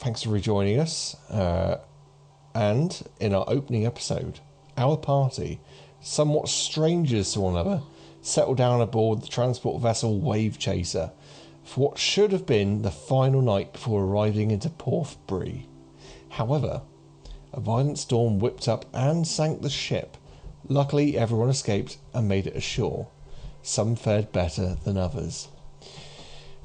thanks for rejoining us. And in our opening episode, our party, somewhat strangers to one another, settled down aboard the transport vessel Wave Chaser for what should have been the final night before arriving into Porthbury. However, a violent storm whipped up and sank the ship. Luckily, everyone escaped and made it ashore. Some fared better than others.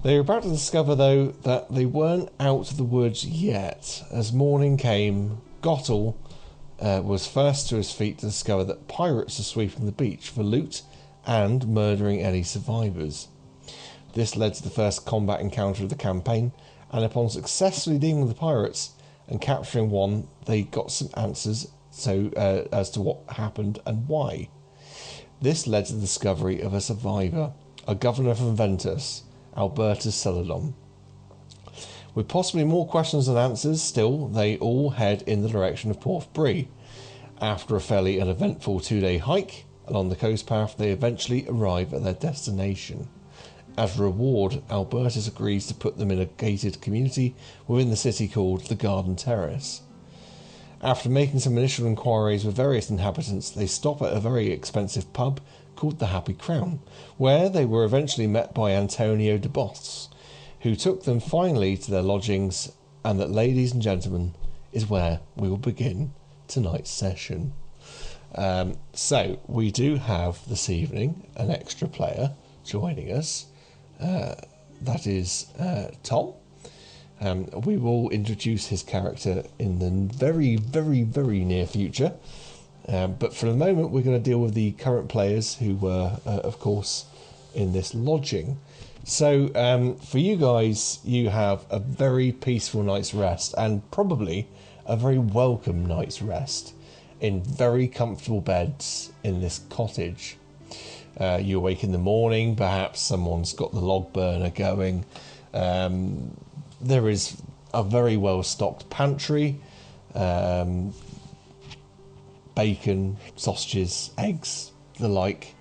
They were about to discover, though, that they weren't out of the woods yet. As morning came, Gottel was first to his feet to discover that pirates are sweeping the beach for loot and murdering any survivors. This led to the first combat encounter of the campaign, and upon successfully dealing with the pirates and capturing one, they got some answers as to what happened and why. This led to the discovery of a survivor, a governor from Ventus, Albertus Celadon. With possibly more questions than answers, still, they all head in the direction of Porthbury. After a fairly uneventful 2-day hike along the coast path, they eventually arrive at their destination. As a reward, Albertus agrees to put them in a gated community within the city called the Garden Terrace. After making some initial inquiries with various inhabitants, they stop at a very expensive pub called the Happy Crown, where they were eventually met by Antonio de Boss, who took them finally to their lodgings, and that, ladies and gentlemen, is where we will begin tonight's session. So we do have this evening an extra player joining us. That is Tom. We will introduce his character in the very, very, very near future. But for the moment, we're going to deal with the current players who were, of course, in this lodging. So for you guys, you have a very peaceful night's rest, and probably a very welcome night's rest in very comfortable beds in this cottage. You awake in the morning, perhaps someone's got the log burner going. There is a very well-stocked pantry. Bacon, sausages, eggs, the like.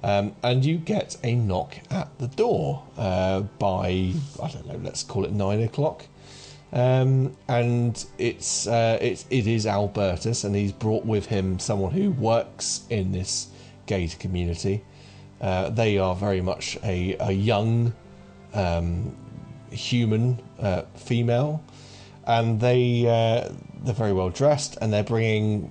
And you get a knock at the door by, I don't know, let's call it 9 o'clock. And it is Albertus, and he's brought with him someone who works in this gated community. They are very much a young human female, and they're very well dressed, and they're bringing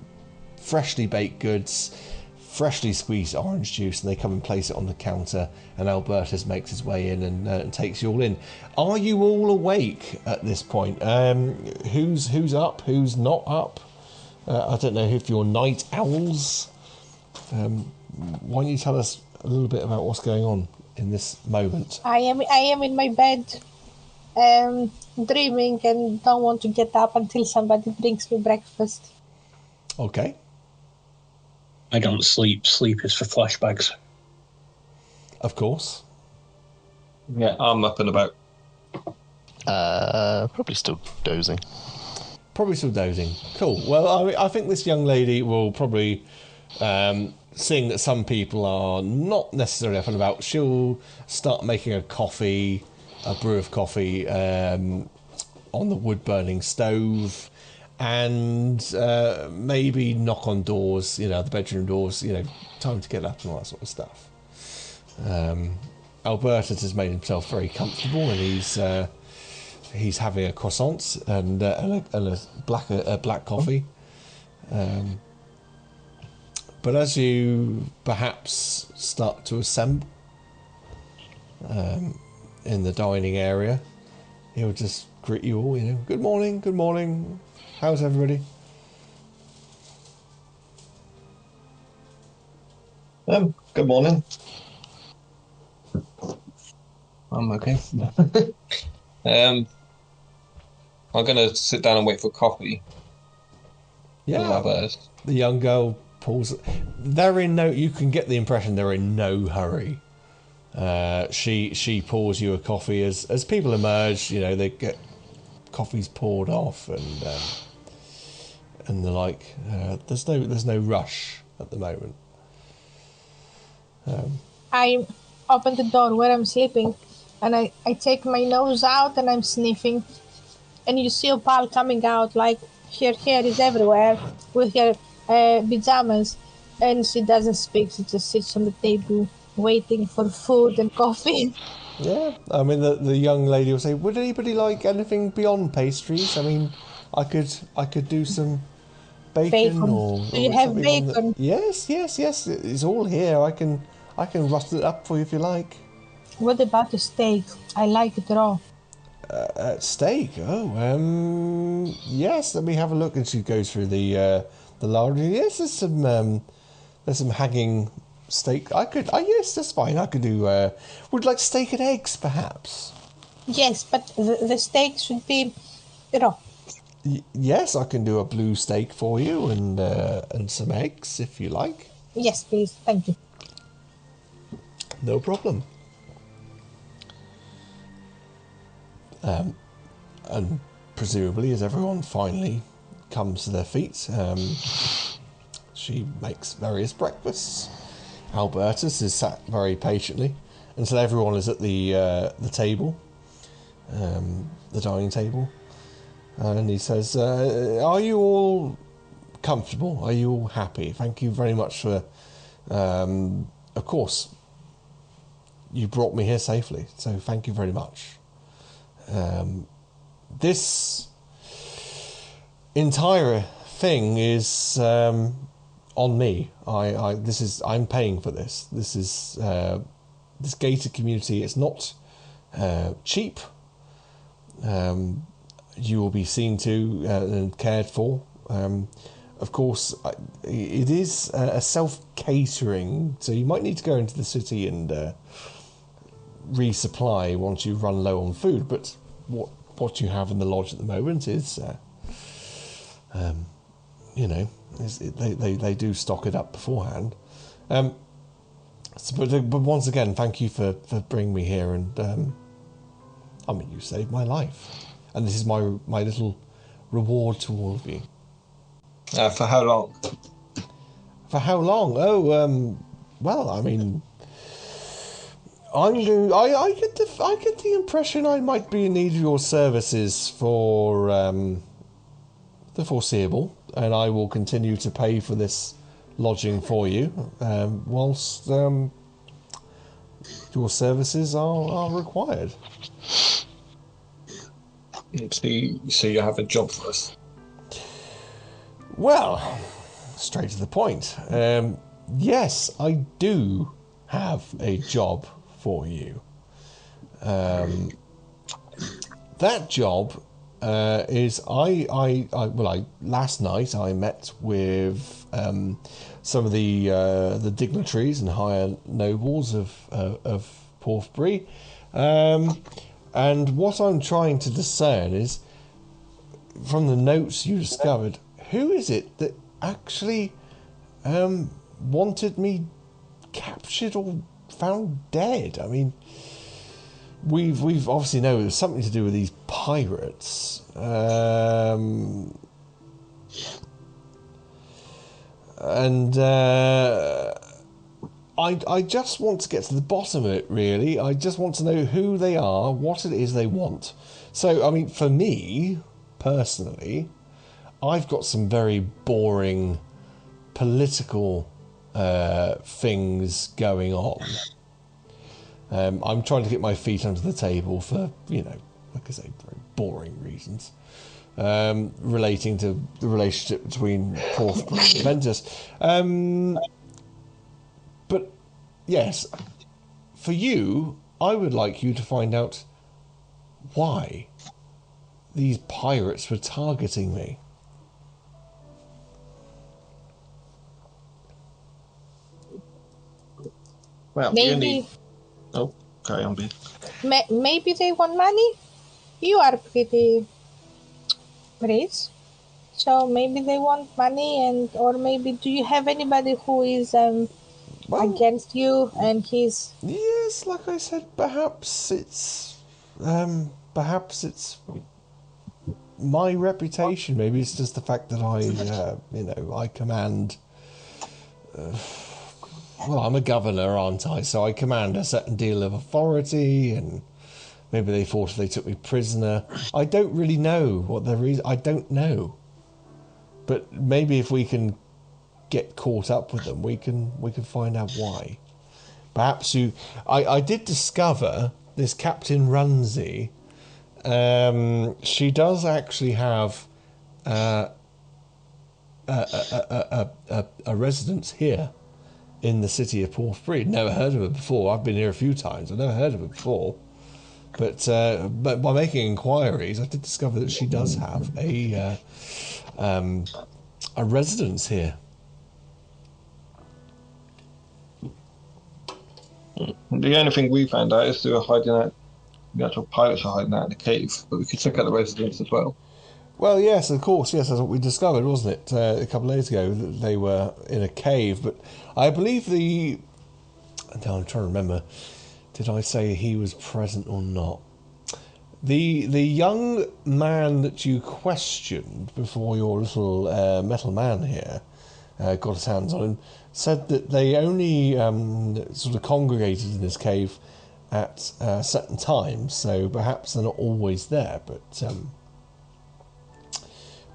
freshly baked goods, freshly squeezed orange juice, and they come and place it on the counter, and Albertus makes his way in and takes you all in. Are you all awake at this point? Who's up? Who's not up? I don't know if you're night owls. Why don't you tell us a little bit about what's going on in this moment? I am in my bed, dreaming, and don't want to get up until somebody brings me breakfast. Okay. I don't sleep. Sleep is for flashbacks. Of course. Yeah, I'm up and about. Probably still dozing. Cool. Well, I think this young lady will probably, seeing that some people are not necessarily up and about, she'll start making a brew of coffee on the wood-burning stove, and maybe knock on doors, the bedroom doors, time to get up and all that sort of stuff. Albertus has made himself very comfortable, and he's having a croissant and a black coffee. But as you perhaps start to assemble in the dining area, he'll just greet you all, good morning. How's everybody? Good morning. I'm okay. I'm gonna sit down and wait for coffee. Yeah. The young girl pulls. You can get the impression they're in no hurry. She pours you a coffee as people emerge. They get coffees poured off and the like. There's no rush at the moment. I open the door where I'm sleeping, and I take my nose out and I'm sniffing. and you see Opal coming out like her hair is everywhere with her pajamas, and she doesn't speak. She just sits on the table waiting for food and coffee. Yeah, I mean the young lady will say, "Would anybody like anything beyond pastries? I mean, I could do some bacon Bacon. or, Do you or have something on the." bacon? Yes, yes, yes. It's all here. I can rust it up for you if you like. What about the steak? I like it raw. Steak. Oh, yes. Let me have a look. And she goes through the larder. Yes, there's some hanging steak. I could. Yes, that's fine. I could do. Would like steak and eggs, perhaps. Yes, but the steak should be raw. Yes, I can do a blue steak for you and some eggs if you like. Yes, please. Thank you. No problem. And presumably, as everyone finally comes to their feet, she makes various breakfasts. Albertus is sat very patiently until everyone is at the table, the dining table, and he says, "Are you all comfortable? Are you all happy? Thank you very much for, of course, you brought me here safely, so thank you very much. This entire thing is on me. I'm paying for this. This is this gated community. It's not cheap. You will be seen to and cared for. Of course, it is a self-catering, so you might need to go into the city and resupply once you run low on food. But what you have in the lodge at the moment is, they do stock it up beforehand. But once again, thank you for bringing me here, and you saved my life, and this is my little reward to all of you. For how long? For how long? Oh, well, I mean, I get the impression I might be in need of your services for the foreseeable, and I will continue to pay for this lodging for you, whilst your services are required. So you have a job for us? Well, straight to the point. Yes, I do have a job for you. That job is last night I met with some of the dignitaries and higher nobles of Porthbury, and what I'm trying to discern is, from the notes you discovered, who is it that actually wanted me captured or found dead? I mean, we've obviously know there's something to do with these pirates. I just want to get to the bottom of it, really. I just want to know who they are, what it is they want. So, I mean, for me, personally, I've got some very boring political things going on. I'm trying to get my feet under the table for, like I say, very boring reasons, relating to the relationship between Porthbury and Ventus. But, yes, for you, I would like you to find out why these pirates were targeting me. Well, Maybe, Oh, carry on, Ben. maybe they want money. You are pretty rich, so maybe they want money, or maybe do you have anybody who is Well, against you and he's yes, like I said, perhaps it's my reputation. Maybe it's just the fact that I command. Well, I'm a governor, aren't I? So I command a certain deal of authority, and Maybe they thought if they took me prisoner. I don't really know what the reason. I don't know. But maybe if we can get caught up with them, we can find out why. Perhaps you. I did discover this Captain Runsi. She does actually have a residence here in the city of Porthbury. Never heard of her before. I've been here a few times. I've never heard of her before. But by making inquiries, I did discover that she does have a residence here. The only thing we found out is they were hiding out. The actual pilots are hiding out in the cave, but we could check out the residence as well. Well, yes, of course, yes, that's what we discovered, wasn't it? A couple of days ago, that they were in a cave. But I believe I'm trying to remember. Did I say he was present or not? The young man that you questioned before your little metal man here got his hands on him said that they only sort of congregated in this cave at certain times, so perhaps they're not always there.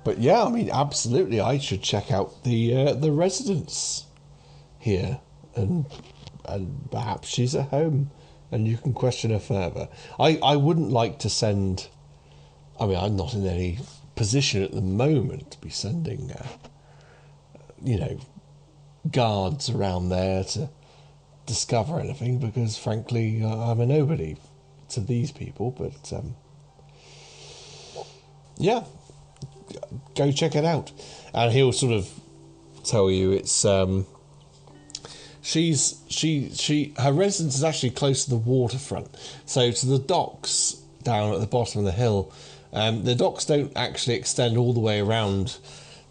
But yeah, I mean, absolutely, I should check out the residence here, and perhaps she's at home. And you can question her further. I wouldn't like to send... I mean, I'm not in any position at the moment to be sending, guards around there to discover anything, because, frankly, I'm a nobody to these people. But, yeah, go check it out. And he'll sort of tell you it's... her residence is actually close to the waterfront, so to the docks down at the bottom of the hill. The docks don't actually extend all the way around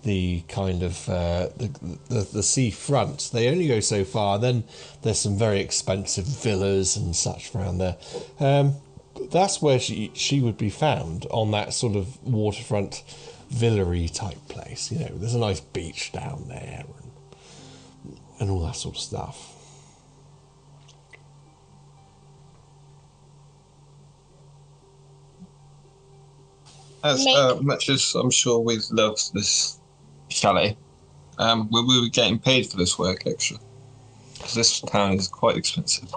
the kind of the sea front. They only go so far. Then there's some very expensive villas and such around there. That's where she would be found, on that sort of waterfront villa-y type place. There's a nice beach down there. And all that sort of stuff. As much as I'm sure we love this chalet, we were getting paid for this work extra, because this town is quite expensive.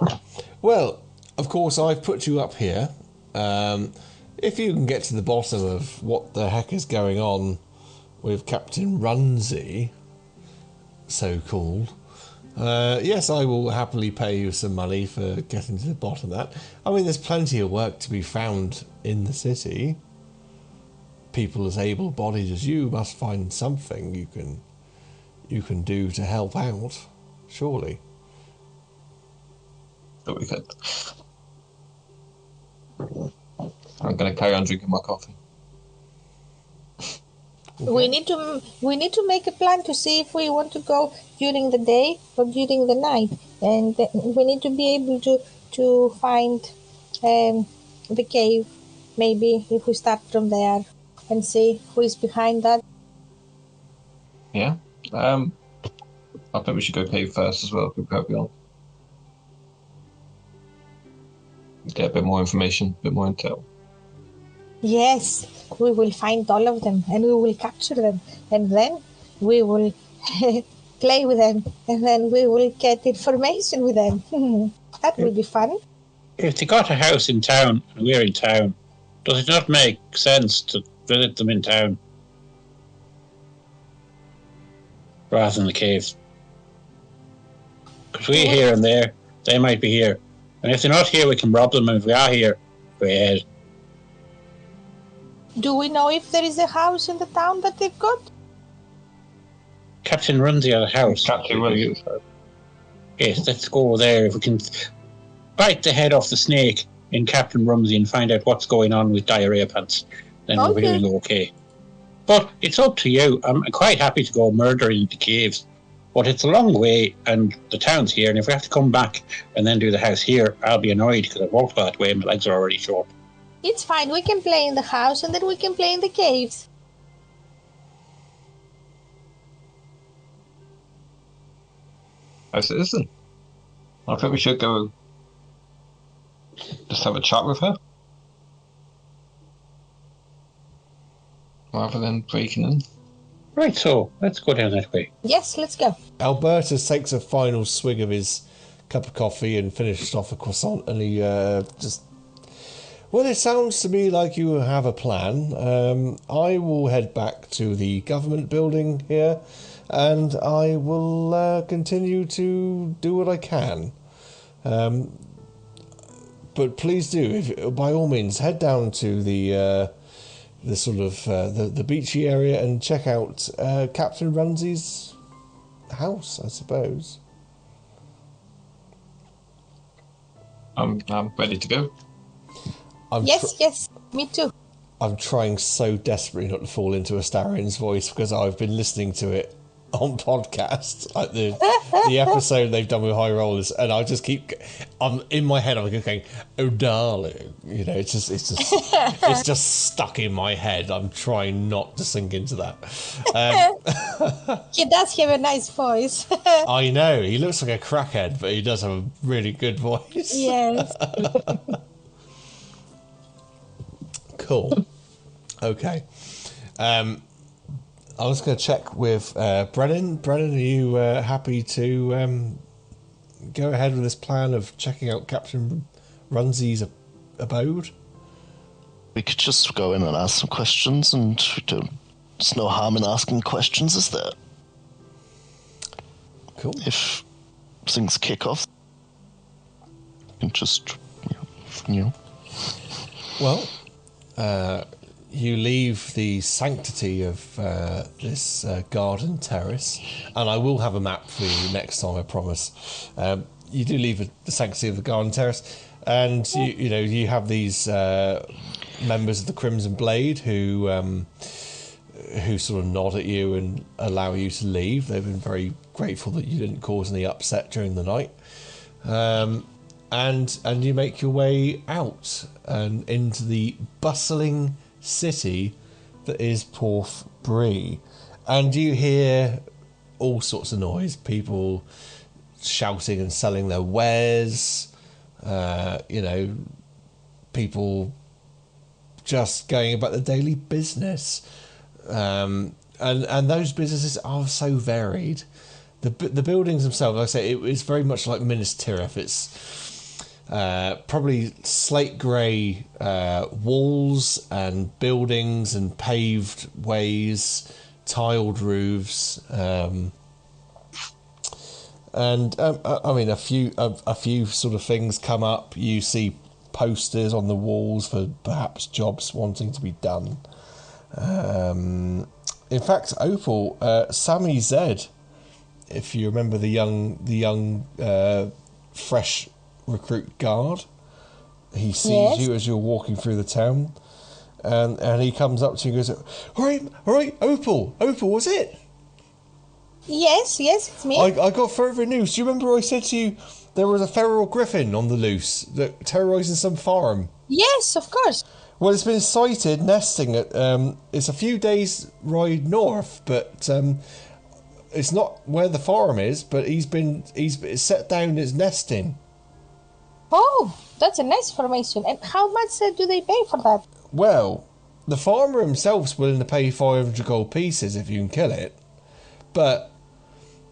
Well, of course, I've put you up here. If you can get to the bottom of what the heck is going on with Captain Runsi, so-called, yes, I will happily pay you some money for getting to the bottom of that. I mean, there's plenty of work to be found in the city. People as able-bodied as you must find something you can do to help out, surely. But we could. I'm going to carry on drinking my coffee. Okay. We need to make a plan to see if we want to go during the day or during the night, and we need to be able to find the cave. Maybe if we start from there and see who is behind that. Yeah, I think we should go cave first as well. If we're probably on. Get a bit more information, a bit more intel. Yes, we will find all of them and we will capture them, and then we will play with them, and then we will get information with them. That will be fun. If they got a house in town and we're in town, does it not make sense to visit them in town rather than the caves? Because we're here and there, they might be here. And if they're not here, we can rob them, and if we are here, we're ahead. Do we know if there is a house in the town that they've got? Captain Runsi has a house. Captain Runsi. Yes, let's go there. If we can bite the head off the snake in Captain Runsi and find out what's going on with diarrhea pants, then we're feeling okay. But it's up to you. I'm quite happy to go murdering the caves, but it's a long way, and the town's here, and if we have to come back and then do the house here, I'll be annoyed because I've walked that way and my legs are already short. It's fine. We can play in the house, and then we can play in the caves. I said, listen, I think we should go just have a chat with her. rather than breaking in. Right, so let's go down that way. Yes, let's go. Albertus takes a final swig of his cup of coffee and finishes off a croissant, and he just... Well, it sounds to me like you have a plan. I will head back to the government building here, and I will continue to do what I can. But please do, by all means, head down to the sort of the beachy area and check out Captain Runsi's house, I suppose. I'm ready to go. Yes, me too. I'm trying so desperately not to fall into Astarion's voice because I've been listening to it on podcasts, like the episode they've done with High Rollers, and I just keep, I'm in my head, I'm going, "Oh darling," you know, it's just stuck in my head. I'm trying not to sink into that. He does have a nice voice. I know he looks like a crackhead, but he does have a really good voice. Yes. Cool. Okay. I was going to check with Brennan. Brennan, are you happy to go ahead with this plan of checking out Captain Runsi's abode? We could just go in and ask some questions, and there's no harm in asking questions, is there? Cool. If things kick off, and just, Well, you leave the sanctity of this garden terrace, and I will have a map for you next time, I promise. You do leave the sanctity of the garden terrace, and you have these members of the Crimson Blade who sort of nod at you and allow you to leave. They've been very grateful that you didn't cause any upset during the night. And you make your way out and into the bustling city that is Porth Bree. And you hear all sorts of noise, people shouting and selling their wares, people just going about their daily business. And those businesses are so varied. The buildings themselves, like I say, it's very much like Minas Tirith. It's probably slate grey walls and buildings and paved ways, tiled roofs, and I mean a few sort of things come up. You see posters on the walls for perhaps jobs wanting to be done. In fact, Opal, Sammy Zed, if you remember the young fresh recruit guard, he sees you as you're walking through the town, and he comes up to you and goes, all right, Opal, was it? Yes, it's me. I got further news. Do you remember I said to you there was a feral griffin on the loose that terrorising some farm? Yes, of course. Well, it's been sighted nesting at it's a few days ride north, but it's not where the farm is, but he's set down as nesting. Oh, that's a nice information. And how much do they pay for that? Well, the farmer himself's willing to pay 500 gold pieces if you can kill it. But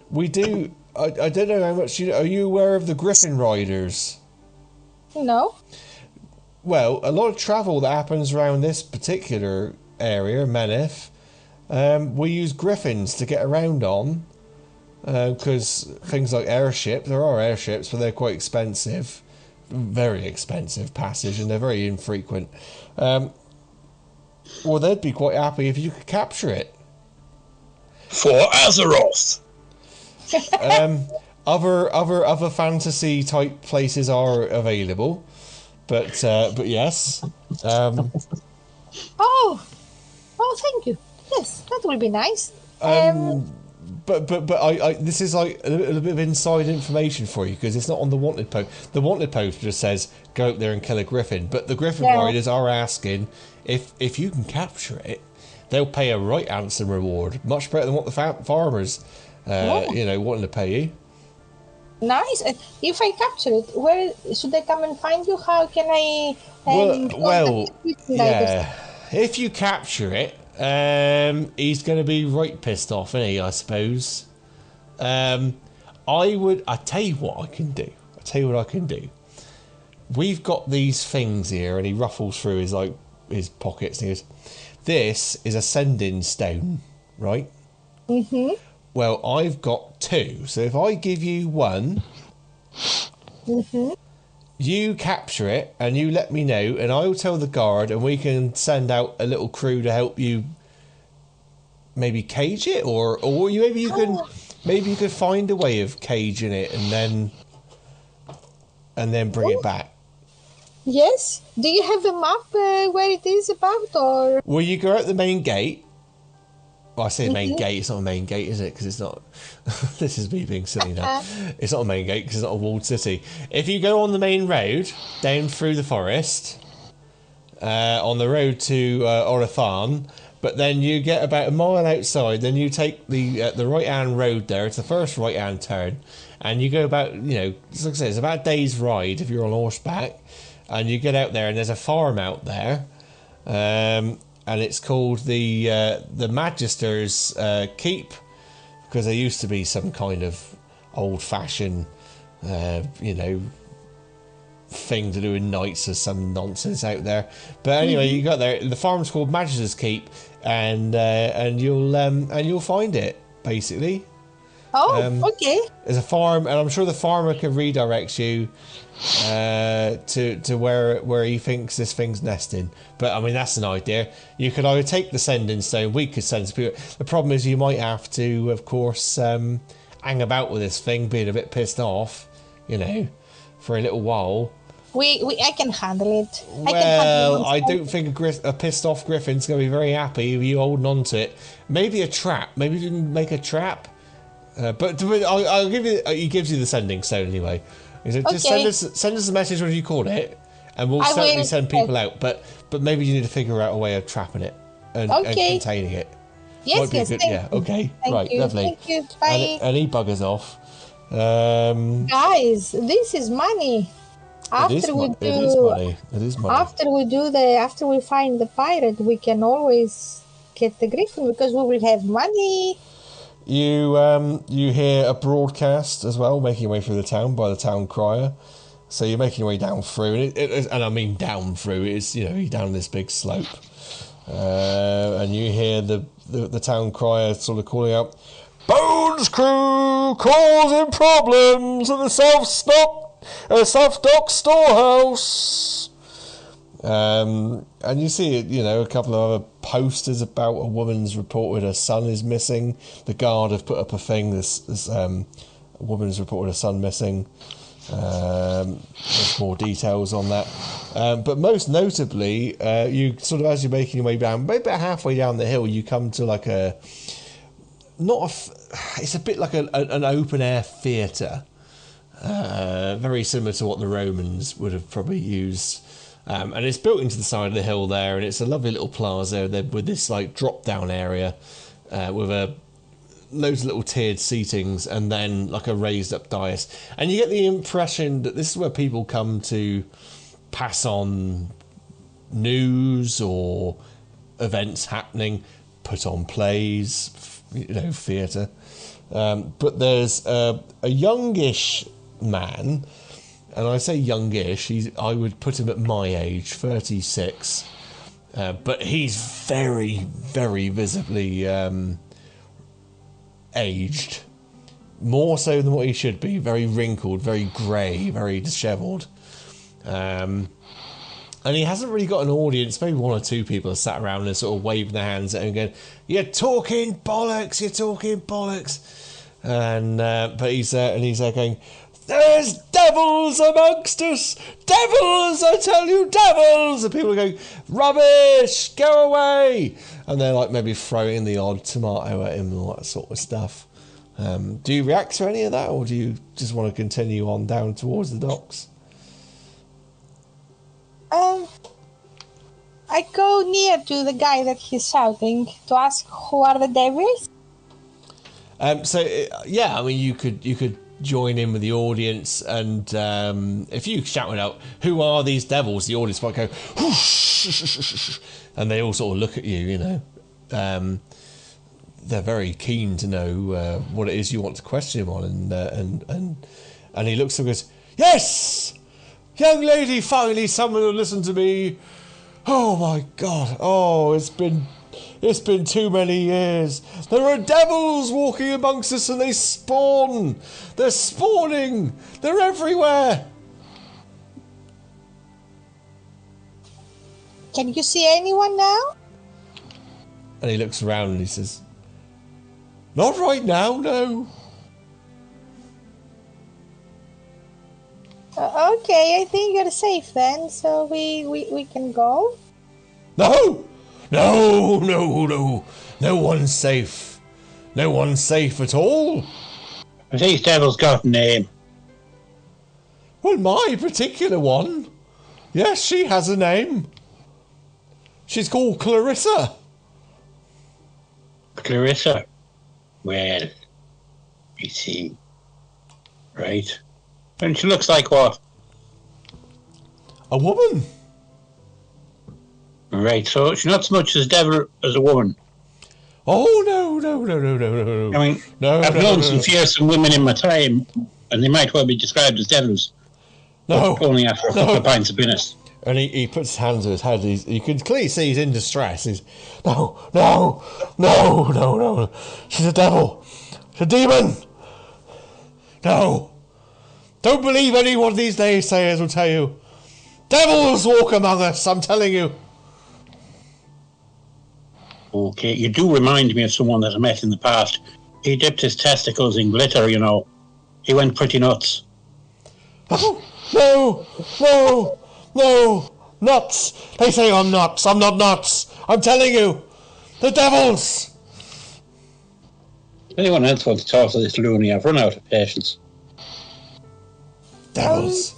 we do... I don't know how much... Are you aware of the Griffin Riders? No. Well, a lot of travel that happens around this particular area, Meneth, we use griffins to get around on. Because things like airships, there are airships, but they're quite expensive. Very expensive passage, and they're very infrequent. Well, they'd be quite happy if you could capture it. For Azeroth. Other fantasy type places are available, but yes. Oh, thank you. Yes, that will be nice. But I this is like a little bit of inside information for you, because it's not on the wanted post. The wanted post just says go out there and kill a griffin, but the Griffin Riders are asking if you can capture it, they'll pay a right handsome reward, much better than what the farmers wanting to pay you. Nice. If I capture it, where should I come and find you? How can I? Well, yeah. If you capture it, He's going to be right pissed off, isn't he? I suppose. I tell you what I can do. We've got these things here, and he ruffles through his pockets and he goes, "This is a sending stone, right?" Mm-hmm. Well, I've got 2, so if I give you 1, you capture it and you let me know, and I'll tell the guard, and we can send out a little crew to help you. Maybe cage it, or maybe you could find a way of caging it and then bring it back. Yes. Do you have a map where it is about, or? Well, you go out the main gate. Well, I say main gate. It's not a main gate, is it? Because it's not. This is me being silly now. It's not a main gate because it's not a walled city. If you go on the main road down through the forest, on the road to Orathan, but then you get about a mile outside, then you take the right-hand road there. It's the first right-hand turn, and you go about, like I said, it's about a day's ride if you're on horseback, and you get out there, and there's a farm out there, and it's called the Magister's Keep, because there used to be some kind of old-fashioned, thing to do with knights or some nonsense out there. But anyway, you got there. The farm's called Magister's Keep, and you'll find it basically. Oh, okay. There's a farm, and I'm sure the farmer can redirect you to where he thinks this thing's nesting. But I mean, that's an idea. You could either take the sending stone. We could send some people. The problem is you might have to, of course, hang about with this thing, being a bit pissed off, for a little while. I can handle it. I don't think a pissed off griffin's going to be very happy with you holding on to it. Maybe a trap. Maybe you can make a trap. But I'll give you. He gives you the sending stone anyway. He said, just send us a message when you call it, and we'll certainly send people out. But maybe you need to figure out a way of trapping it and containing it. Yes, Good. Yeah. Okay. Right. You. Lovely. Thank you. Bye. And he buggers off. Guys, this is money. It is money. After we find the pirate, we can always get the griffin because we will have money. You hear a broadcast as well, making your way through the town by the town crier. So you're making your way down through, and I mean down through. It's down this big slope, and you hear the town crier sort of calling out, "Bones crew causing problems at the South Dock storehouse." And you see, a couple of other posters about a woman's reported her son is missing. The guard have put up a thing. This woman's reported her son missing. There's more details on that. But most notably, you sort of, as you're making your way down, maybe about halfway down the hill, you come to like it's a bit like an open air theatre. Very similar to what the Romans would have probably used. And it's built into the side of the hill there, and it's a lovely little plaza with this like drop down area with loads of little tiered seatings, and then like a raised up dais. And you get the impression that this is where people come to pass on news or events happening, put on plays, theatre. But there's a youngish man. And I say youngish, I would put him at my age, 36. But he's very, very visibly aged. More so than what he should be. Very wrinkled, very grey, very dishevelled. And he hasn't really got an audience. Maybe one or two people have sat around and sort of waving their hands at him going, "You're talking bollocks, you're talking bollocks." And but he's there going, "There's devils amongst us! Devils, I tell you, devils!" And people are going, "Rubbish! Go away!" And they're like maybe throwing the odd tomato at him and all that sort of stuff. Do you react to any of that, or do you just want to continue on down towards the docks? I go near to the guy that he's shouting to ask who are the devils. You could join in with the audience, and if you shout out, "Who are these devils?" the audience might go, "Whoosh," and they all sort of look at you, they're very keen to know what it is you want to question him on, and he looks and goes, "Yes, young lady, finally someone will listen to me. Oh my God! Oh, it's been too many years. There are devils walking amongst us, and they spawn. They're spawning. They're everywhere." Can you see anyone now? And he looks around and he says, "Not right now, no." Okay, I think you're safe then, so we can go. No! No one's safe. No one's safe at all. Have these devils got a name? Well, my particular one. Yes, she has a name. She's called Clarissa. Clarissa? Well, I see. Right. And she looks like what? A woman. Right, so she's not so much as devil as a woman. Oh, no. I mean, I've known some fearsome women in my time, and they might well be described as devils. No. Only after a couple of pints of Guinness. And he puts his hands to his head. You can clearly see he's in distress. He's, no. She's a devil. She's a demon. No. Don't believe any one of these naysayers will tell you. Devils walk among us, I'm telling you. Okay, you do remind me of someone that I met in the past. He dipped his testicles in glitter, you know. He went pretty nuts. Oh, no, nuts. They say I'm nuts. I'm not nuts. I'm telling you. The devils. If anyone else wants to talk to this loony, I've run out of patience. Devils.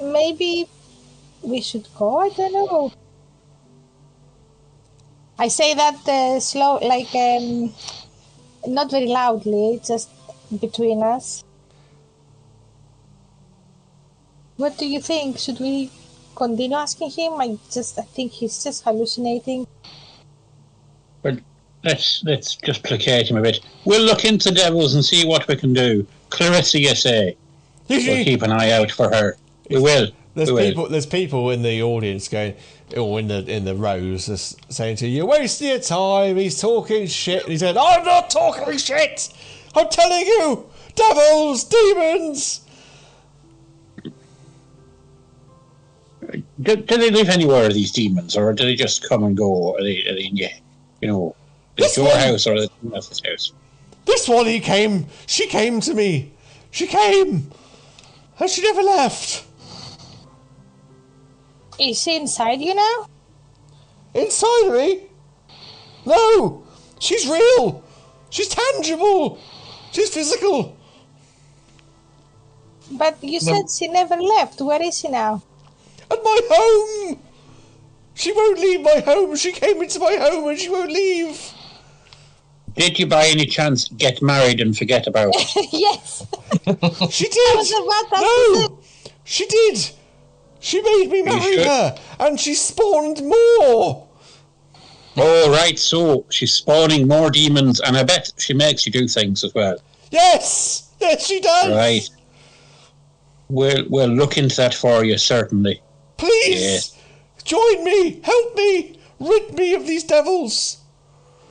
Maybe we should go. I don't know. I say that slow, like not very loudly, just between us. What do you think? Should we continue asking him? I think he's just hallucinating. But let's just placate him a bit. We'll look into devils and see what we can do. Clarissa, you say? We'll keep an eye out for her. We will. There's people in the audience going, or in the rows, just saying to you, "You're wasting your time. He's talking shit." And he said, "I'm not talking shit. I'm telling you, devils, demons." Do they live anywhere, these demons, or do they just come and go? Are they in your house, or are they in else's house? This one, she came to me. She came, and she never left. Is she inside you now? Inside of me? No, she's real. She's tangible. She's physical. But you said she never left. Where is she now? At my home. She won't leave my home. She came into my home and she won't leave. Did you by any chance get married and forget about it? Yes. She did. No, she did. She made me marry her, and she spawned more. Oh, right, so she's spawning more demons, and I bet she makes you do things as well. Yes, she does. Right. We'll look into that for you, certainly. Please, join me, help me, rid me of these devils.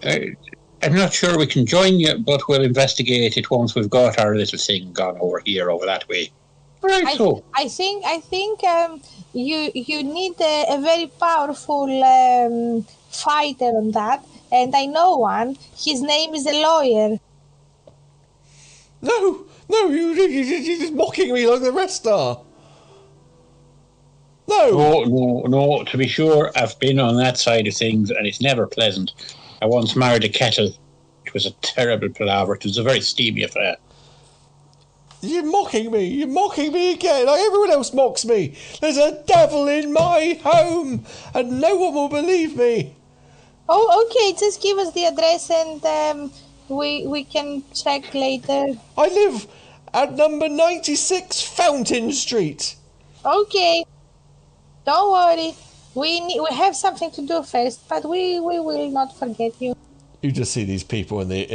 I'm not sure we can join you, but we'll investigate it once we've got our little thing gone over that way. Right, I think you need a very powerful fighter on that, and I know one. His name is a lawyer. No, you're just mocking me like the rest are. No, to be sure, I've been on that side of things, and it's never pleasant. I once married a kettle. It was a terrible palaver. It was a very steamy affair. You're mocking me. You're mocking me again. Like everyone else mocks me. There's a devil in my home, and no one will believe me. Oh, okay. Just give us the address, and we can check later. I live at number 96 Fountain Street. Okay. Don't worry. We have something to do first, but we will not forget you. You just see these people they're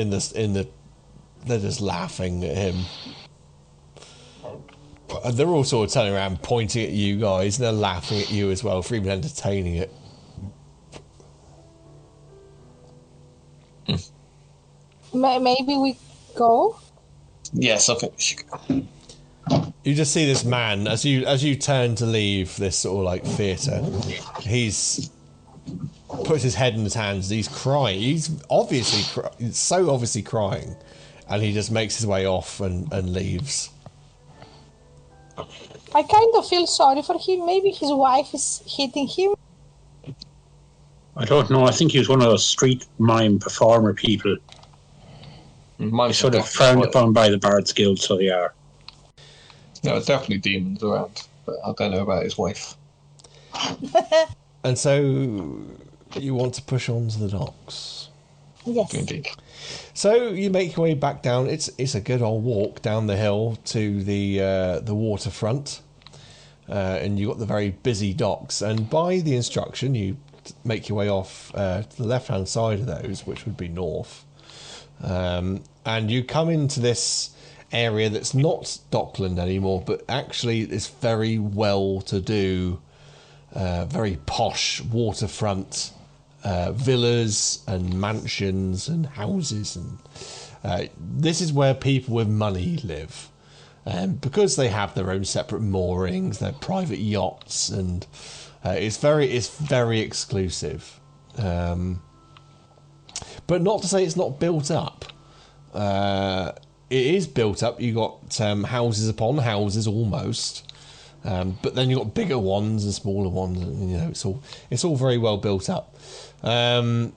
just laughing at him. And they're all sort of turning around, pointing at you guys, and they're laughing at you as well for even entertaining it. Maybe we go. Yes, I think we should go. You just see this man as you turn to leave this sort of like theatre. He's puts his head in his hands. He's crying. He's so obviously crying, and he just makes his way off and leaves. I kind of feel sorry for him. Maybe his wife is hitting him. I don't know. I think he was one of those street mime performer people. He's sort of frowned upon by the Bards Guild, so they are. There are definitely demons around, but I don't know about his wife. And so, you want to push on to the docks? Yes. Indeed. So you make your way back down. It's a good old walk down the hill to the waterfront, and you've got the very busy docks. And by the instruction, you make your way off to the left-hand side of those, which would be north. And you come into this area that's not Dockland anymore, but actually it's very well-to-do, very posh waterfront villas and mansions and houses. And this is where people with money live. Because they have their own separate moorings, their private yachts, and it's very exclusive. But not to say it's not built up. It is built up. You got houses upon houses almost, but then you got bigger ones and smaller ones. And, you know, it's all very well built up. And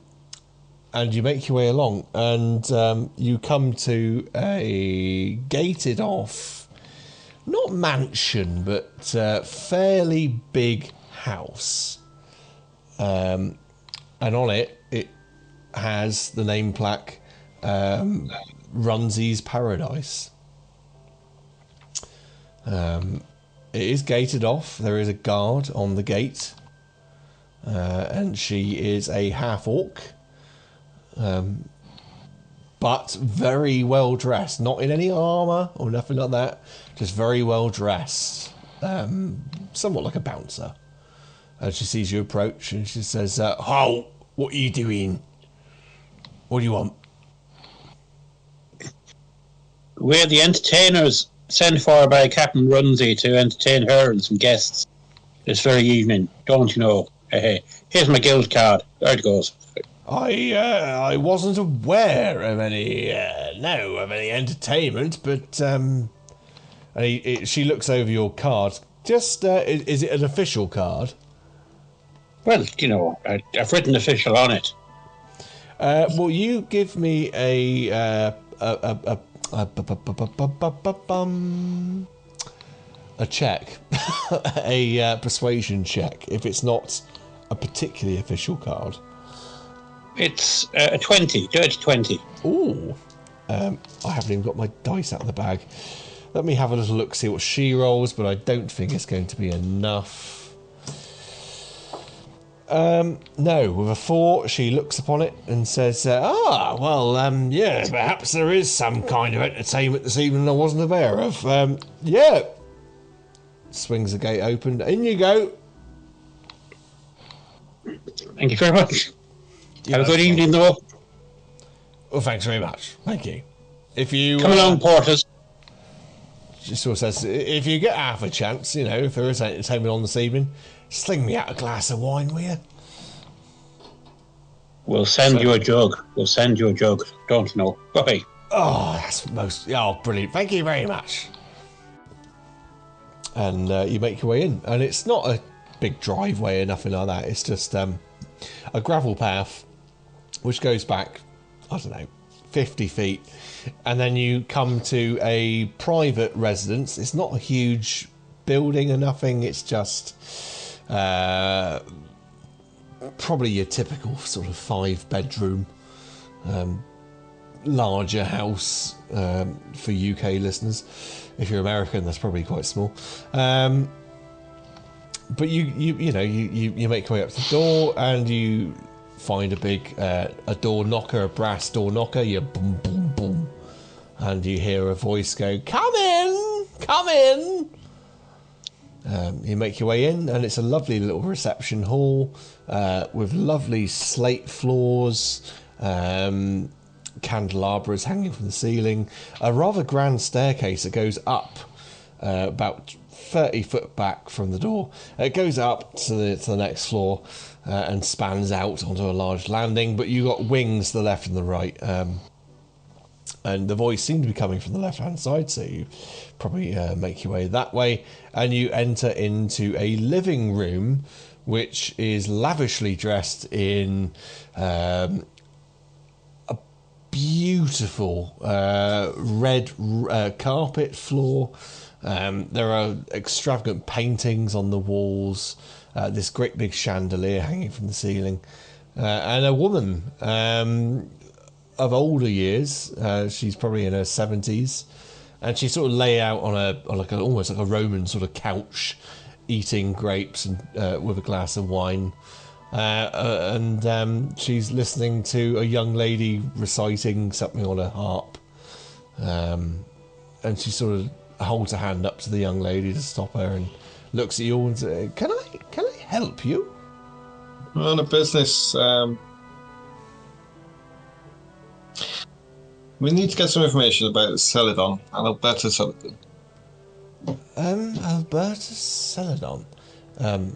you make your way along, and you come to a gated off, not mansion, but fairly big house. And on it has the name plaque, Runsi's Paradise. It is gated off. There is a guard on the gate, and she is a half-orc, but very well dressed. Not in any armour or nothing like that, just very well dressed, somewhat like a bouncer. And she sees you approach, and she says, "Halt! What are you doing? What do you want?" We're the entertainers sent for by Captain Runsi to entertain her and some guests this very evening. Don't you know? Hey, here's my guild card. There it goes. I wasn't aware of any entertainment, but she looks over your card. Just is it an official card? Well, you know, I've written official on it. Well, you give me a check, a persuasion check, if it's not a particularly official card. It's a 20, dirty 20. Ooh. I haven't even got my dice out of the bag. Let me have a little look, see what she rolls, but I don't think it's going to be enough. No, with a 4, she looks upon it and says, yeah, perhaps there is some kind of entertainment this evening I wasn't aware of. Yeah. Swings the gate open. In you go. Thank you very much. Have a good evening, though. Well, thanks very much. Thank you. If you come along, porters. She sort of says, if you get half a chance, you know, if there is entertainment on this evening, sling me out a glass of wine, will you? We'll send you a jug. We'll send you a jug. Don't know. Bye. Oh, that's brilliant. Thank you very much. And you make your way in, and it's not a big driveway or nothing like that. It's just a gravel path which goes back, I don't know, 50 feet, and then you come to a private residence. It's not a huge building or nothing. It's just probably your typical sort of 5-bedroom, larger house for UK listeners. If you're American, that's probably quite small. But you make your way up to the door and you find a big a door knocker, a brass door knocker. You boom, boom, boom, and you hear a voice go, "Come in, come in." You make your way in, and it's a lovely little reception hall with lovely slate floors, candelabras hanging from the ceiling, a rather grand staircase that goes up about 30 foot back from the door. It goes up to the next floor and spans out onto a large landing, but you've got wings to the left and the right. And the voice seemed to be coming from the left-hand side, so you probably make your way that way, and you enter into a living room, which is lavishly dressed in a beautiful red carpet floor. There are extravagant paintings on the walls, this great big chandelier hanging from the ceiling, and a woman of older years. She's probably in her 70s, and she sort of lay out on almost like a Roman sort of couch, eating grapes and with a glass of wine, and she's listening to a young lady reciting something on her harp, and she sort of holds a hand up to the young lady to stop her and looks at you and says, "Can I help you?" On a business. We need to get some information about Celadon, Alberta Celadon. Alberta Celadon. And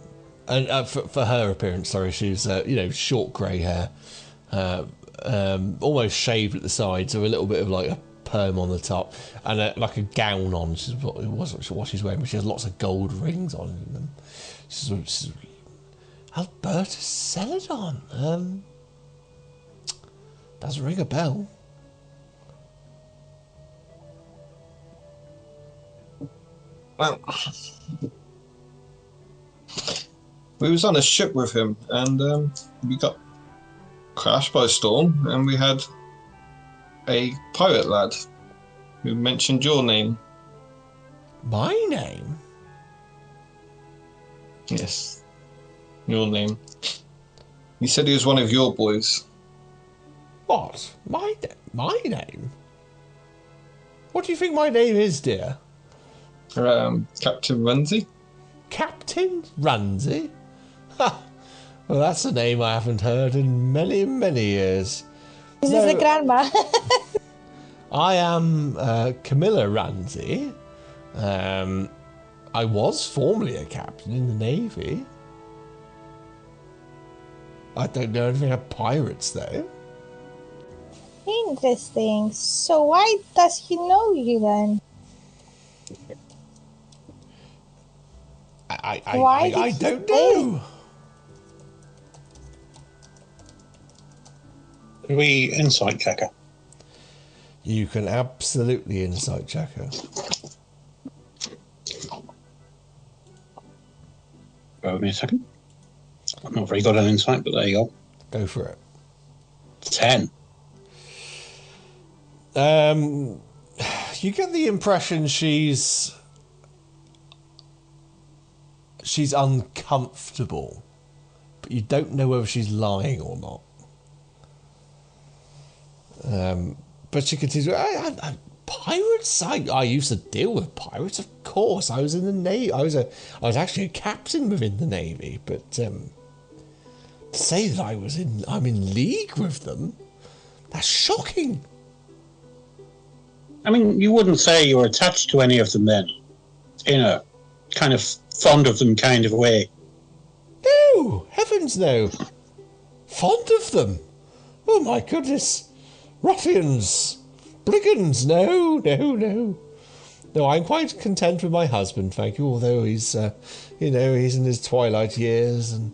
for her appearance, sorry, she's short grey hair, almost shaved at the sides, so a little bit of like a perm on the top, and like a gown on. She's what she's wearing, but she has lots of gold rings on them. She's Alberta Celadon. Doesn't ring a bell. Well, we was on a ship with him, and we got crashed by a storm, and we had a pirate lad who mentioned your name. My name? Yes, your name. He said he was one of your boys. What? My name? What do you think my name is, dear? Captain Runsi. Captain Runsi? Ha! Well, that's a name I haven't heard in many, many years. This is the grandma. I am Camilla Runsi. I was formerly a captain in the Navy. I don't know anything about pirates, though. Interesting. So why does he know you then? I don't know. Can we insight check her? You can absolutely insight check her. Bear with me a second. I'm not very good at insight, but there you go. Go for it. 10. You get the impression she's uncomfortable, but you don't know whether she's lying or not. But she continues, pirates? I used to deal with pirates, of course. I was in the Navy. I was actually a captain within the Navy, but to say that I'm in league with them, that's shocking. I mean, you wouldn't say you were attached to any of them then, in a kind of fond of them kind of way. No, heavens no. Fond of them? Oh my goodness. Ruffians. Brigands, no. No, I'm quite content with my husband, thank you, although he's, he's in his twilight years and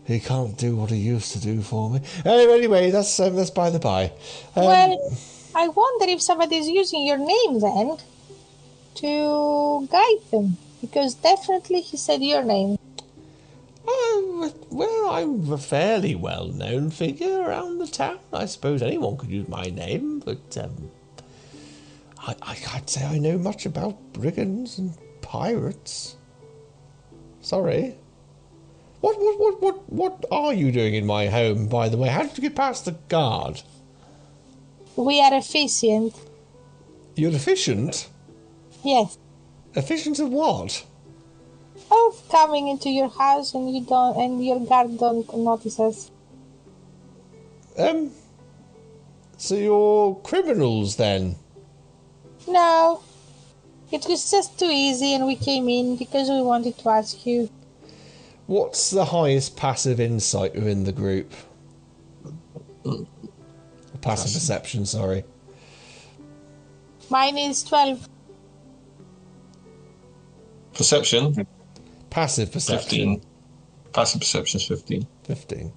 he can't do what he used to do for me. Anyway, that's by the by. Well, I wonder if somebody's using your name then to guide them, because definitely he said your name. Well, I'm a fairly well-known figure around the town. I suppose anyone could use my name, but I can't say I know much about brigands and pirates. Sorry. What are you doing in my home, by the way? How did you get past the guard? We are efficient. You're efficient? Yes. Efficient of what? Of coming into your house and your guard don't notice us. So you're criminals then? No. It was just too easy and we came in because we wanted to ask you. What's the highest passive insight within the group? Passive perception, sorry. Mine is 12. Perception? Passive perception. 15. Passive perception is 15. 15.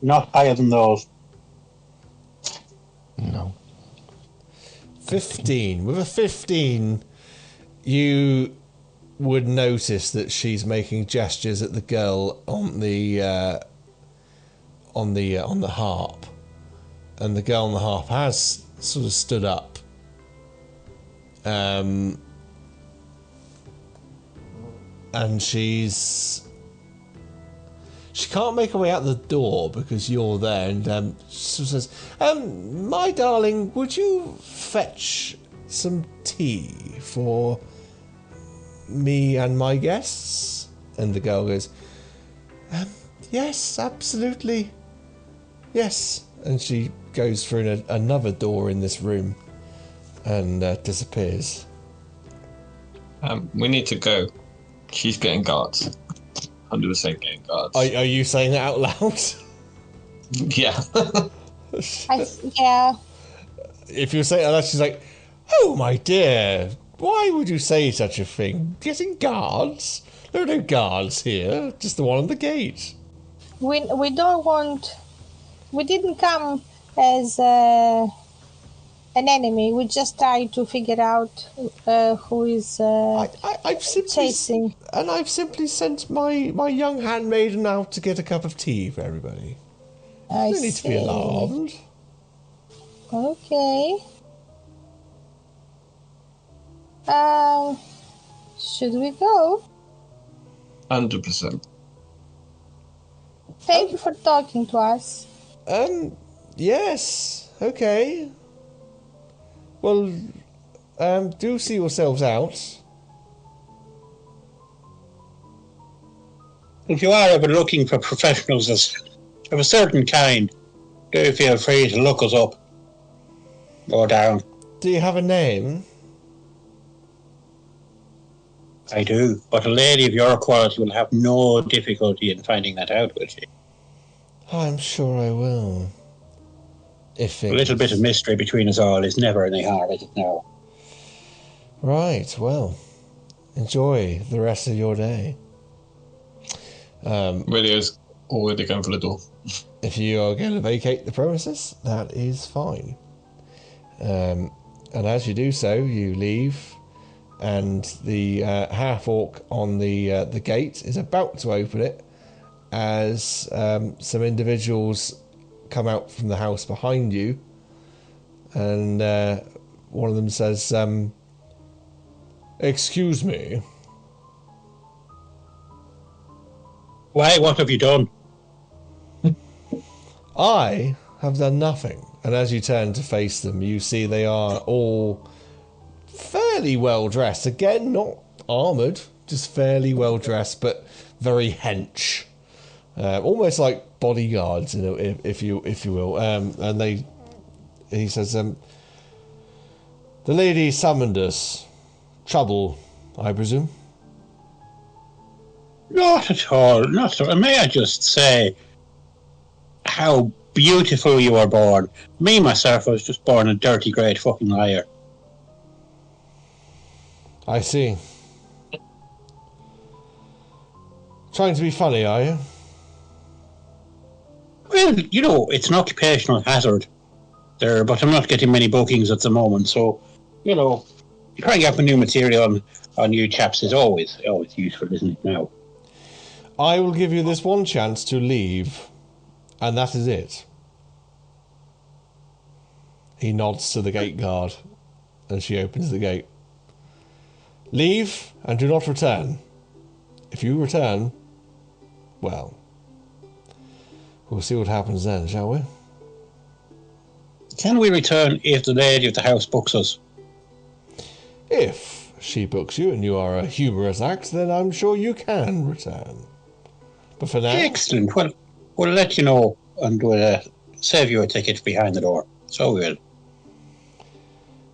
Not higher than those. No. 15. With a 15, you would notice that she's making gestures at the girl on the harp, and the girl on the harp has sort of stood up. And she can't make her way out the door because you're there, and she says, my darling, would you fetch some tea for me and my guests? And the girl goes, yes, absolutely. Yes. And she goes through another door in this room and disappears. We need to go. She's getting guards. 100% getting guards. Are you saying that out loud? Yeah. Yeah. If you say it out loud, she's like, oh my dear, why would you say such a thing? Getting guards? There are no guards here, just the one on the gate. We don't want... We didn't come as an enemy. We just try to figure out who is I've simply chasing. And I've simply sent my young handmaiden out to get a cup of tea for everybody. I No need to be see. alarmed. Okay. Should we go? 100%. Thank you for talking to us. Yes, okay. Well, do see yourselves out. If you are ever looking for professionals of a certain kind, do feel free to look us up or down. Do you have a name? I do, but a lady of your quality will have no difficulty in finding that out, will she? I'm sure I will. If A little bit of mystery between us all is never any harm, is it now? Right, well, enjoy the rest of your day. Radio's already going for the door. If you are going to vacate the premises, that is fine. And as you do so, you leave, and the half-orc on the gate is about to open it as some individuals come out from the house behind you, and one of them says, excuse me. Why? What have you done? I have done nothing. And as you turn to face them, you see they are all fairly well dressed. Again, not armoured, just fairly well dressed, but very hench. Almost like bodyguards, you know, if you will. And he says, the lady summoned us. Trouble, I presume? Not at all. Not at all. May I just say how beautiful you were born. Me, myself, was just born a dirty, great fucking liar. I see. Trying to be funny, are you? Well, you know, it's an occupational hazard there, but I'm not getting many bookings at the moment, so, you know, trying out new material on you chaps is always useful, isn't it, now? I will give you this one chance to leave, and that is it. He nods to the gate guard, and she opens the gate. Leave and do not return. If you return, well, we'll see what happens then, shall we? Can we return if the lady of the house books us? If she books you and you are a humorous act, then I'm sure you can return. But for now... Excellent. Well, we'll let you know and we'll save you a ticket behind the door. So we will.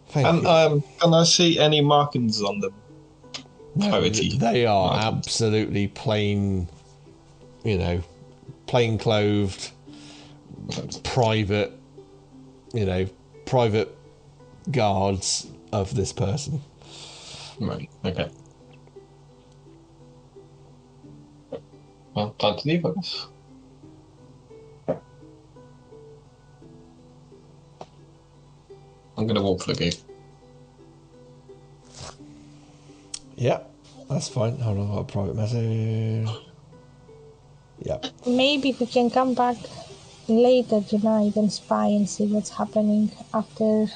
Thank you. Can I see any markings on them? They are absolutely plain, plain-clothed, private guards of this person. Right, okay. Well, time to leave, I guess. I'm going to walk for the gate. Yep, that's fine. Hold on, I've got a private message. Yep. Maybe we can come back later tonight and spy and see what's happening after,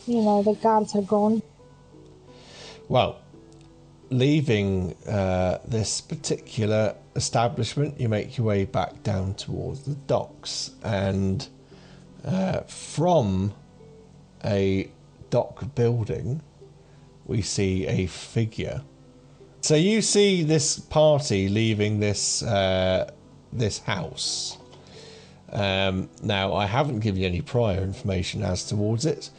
the guards are gone. Well, leaving this particular establishment, you make your way back down towards the docks, and from a dock building, we see a figure. So you see this party leaving this this house. Now, I haven't given you any prior information as towards it,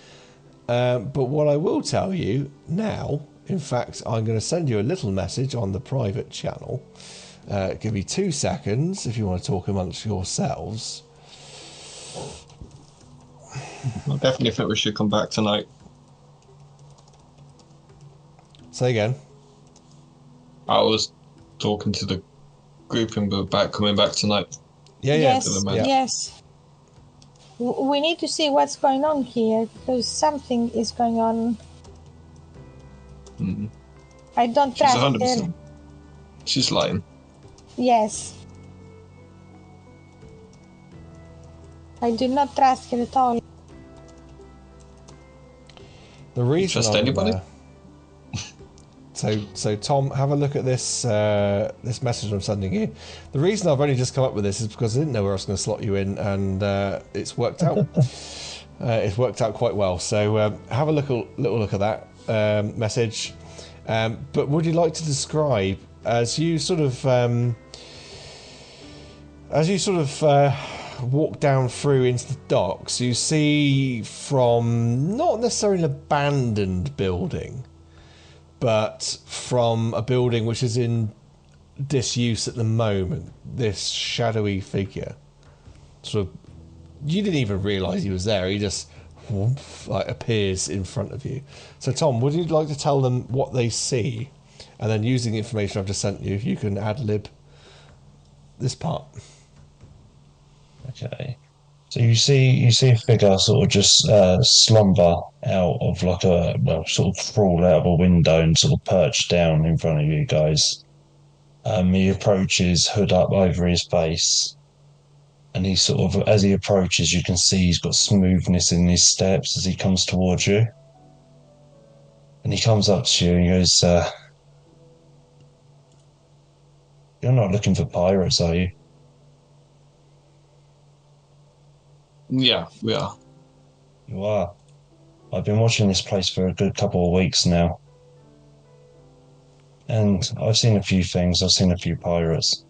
but what I will tell you now, in fact, I'm going to send you a little message on the private channel. Give me 2 seconds if you want to talk amongst yourselves. I definitely think we should come back tonight. Say again. I was talking to the group and we're coming back tonight. Yeah. Yes. We need to see what's going on here, because something is going on. Mm-hmm. I don't trust her. 100%. She's lying. Yes. I do not trust her at all. The reason Trust anybody? So Tom, have a look at this this message I'm sending you. The reason I've only just come up with this is because I didn't know where I was going to slot you in, and it's worked out. It's worked out quite well. So have a little look at that message. But would you like to describe, as you sort of walk down through into the docks, you see from not necessarily an abandoned building, but from a building which is in disuse at the moment, this shadowy figure. Sort of, you didn't even realise he was there. He just appears in front of you. So Tom, would you like to tell them what they see, and then using the information I've just sent you, you can ad-lib this part. Okay. So you see a figure sort of just slumber out of sort of crawl out of a window and sort of perch down in front of you guys. He approaches, hood up over his face, and he sort of, as he approaches, you can see he's got smoothness in his steps as he comes towards you. And he comes up to you and he goes, "You're not looking for pirates, are you?" Yeah, we are. You are. I've been watching this place for a good couple of weeks now. And I've seen a few things. I've seen a few pirates.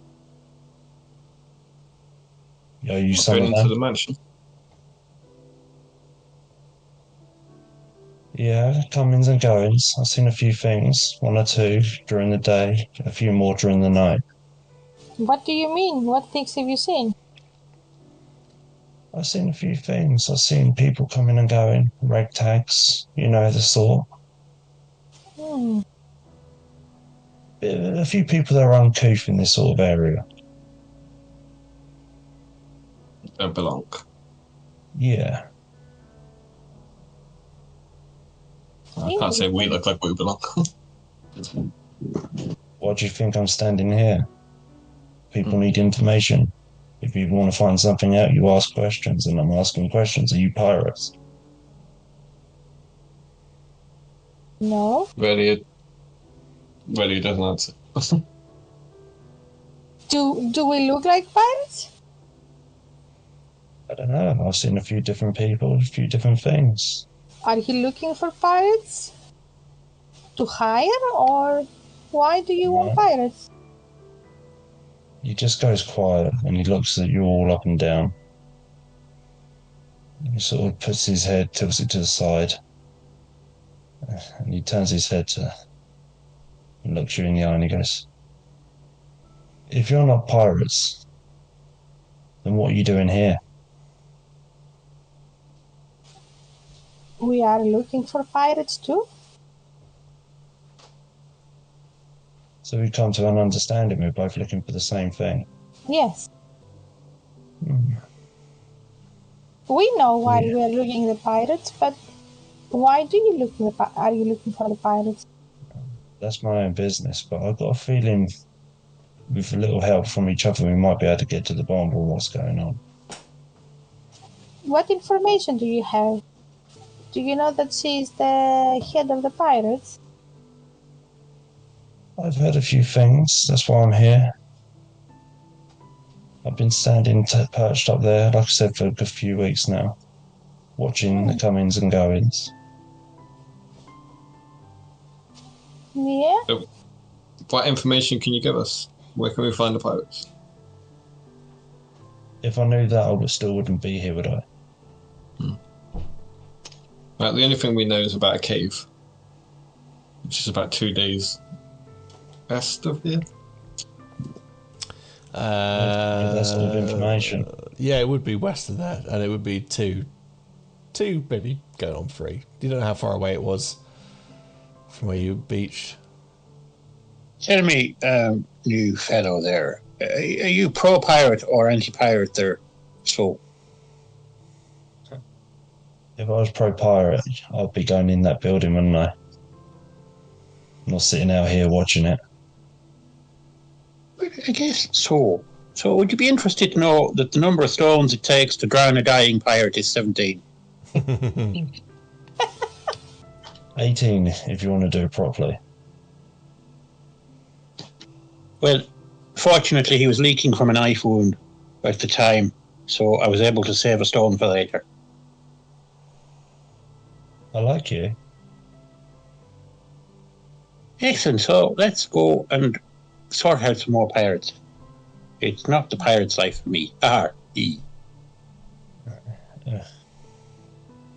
Are you some of Going into them? the mansion. Yeah, comings and goings. I've seen a few things. 1 or 2 during the day, a few more during the night. What do you mean? What things have you seen? I've seen a few things. I've seen people coming and going, ragtags, you know the sort. A few people that are uncouth in this sort of area. Don't belong. Yeah. I can't say we look like we belong. Why do you think I'm standing here? People need information. If you want to find something out, you ask questions, and I'm asking questions. Are you pirates? No. Really doesn't answer. Do we look like pirates? I don't know. I've seen a few different people, a few different things. Are you looking for pirates to hire, or why do you want No. pirates? He just goes quiet and he looks at you all up and down. He sort of puts his head, tilts it to the side, and he turns his head and looks you in the eye and he goes, "If you're not pirates, then what are you doing here?" We are looking for pirates too. So we come to an understanding. We're both looking for the same thing. Yes. Hmm. We know why Yeah. we are looking at the pirates, but why do you are you looking for the pirates? That's my own business, but I've got a feeling with a little help from each other, we might be able to get to the bottom of what's going on. What information do you have? Do you know that she's the head of the pirates? I've heard a few things. That's why I'm here. I've been standing perched up there, like I said, for a few weeks now, watching the comings and goings. Yeah. What information can you give us? Where can we find the pirates? If I knew that, I still wouldn't be here, would I? Right, the only thing we know is about a cave, which is about 2 days west of here. That sort of information. Yeah, it would be west of that, and it would be two, maybe going on 3. You don't know how far away it was from where you beached. Tell me, you fellow there, are you pro-pirate or anti-pirate there? So, If I was pro-pirate, I'd be going in that building, wouldn't I? Not sitting out here watching it. I guess so. So would you be interested to know that the number of stones it takes to drown a dying pirate is 17? 18, if you want to do it properly. Well, fortunately he was leaking from a knife wound at the time, so I was able to save a stone for later. I like you. Excellent, so let's go and sort out some more pirates. It's not the pirate's life for me. R.E.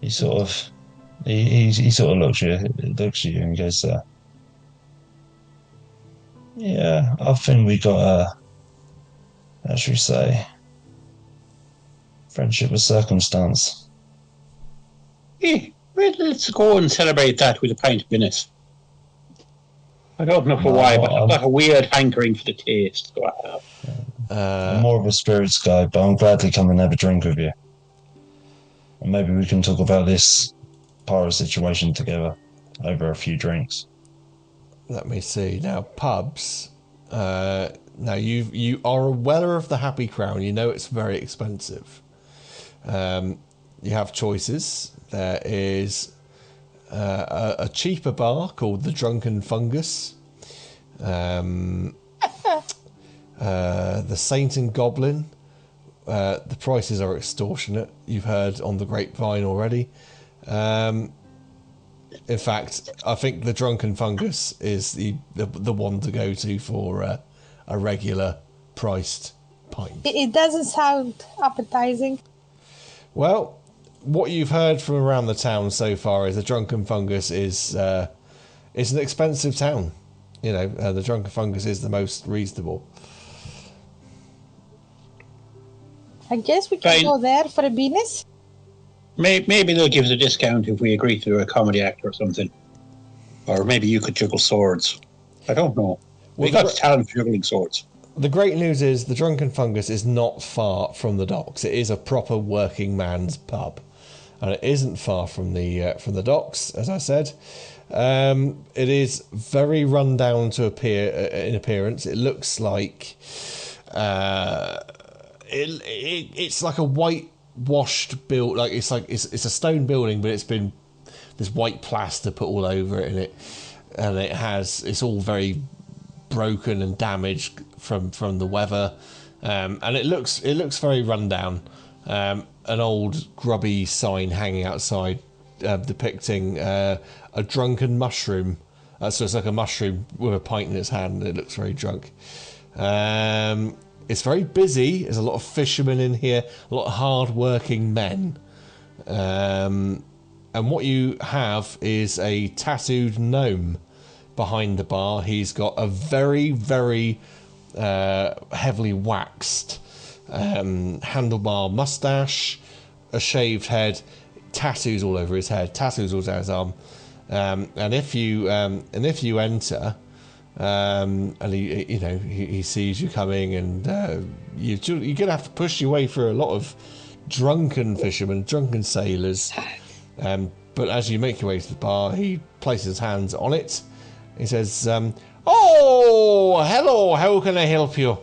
He sort of, he sort of looks at you and goes, "Yeah, I think we got how should we say, friendship with circumstance." Well, let's go and celebrate that with a pint of Guinness. I don't know for why, but I've got a weird hankering for the taste. So I have. I'm more of a spirits guy, but I'm glad to come and have a drink with you. And maybe we can talk about this pirate situation together over a few drinks. Let me see. Now, pubs. Now, you are aware of the Happy Crown. You know it's very expensive. You have choices. There is a cheaper bar called the Drunken Fungus. The Saint and Goblin. The prices are extortionate. You've heard on the grapevine already. In fact, I think the Drunken Fungus is the one to go to for a regular priced pint. It doesn't sound appetizing. Well, what you've heard from around the town so far is the Drunken Fungus is an expensive town. You know, the Drunken Fungus is the most reasonable. I guess we can Fine. go there for a business. Maybe they'll give us a discount if we agree to do a comedy act or something. Or maybe you could juggle swords. I don't know. We got talent for juggling swords. The great news is the Drunken Fungus is not far from the docks. It is a proper working man's pub, and it isn't far from the docks, as I said. It is very run down in appearance. It looks like it's like a whitewashed build. Like it's a stone building, but it's been this white plaster put all over it, and it's all very broken and damaged from the weather, and it looks very run down. An old grubby sign hanging outside depicting a drunken mushroom. So it's like a mushroom with a pint in its hand, and it looks very drunk. It's very busy. There's a lot of fishermen in here, a lot of hard-working men. And what you have is a tattooed gnome behind the bar. He's got a very, very heavily waxed handlebar mustache, a shaved head, tattoos all over his head, tattoos all down his arm. And if you enter, and he sees you coming, and you're gonna have to push your way through a lot of drunken fishermen, drunken sailors. But as you make your way to the bar, he places his hands on it. He says, "Oh, hello. How can I help you?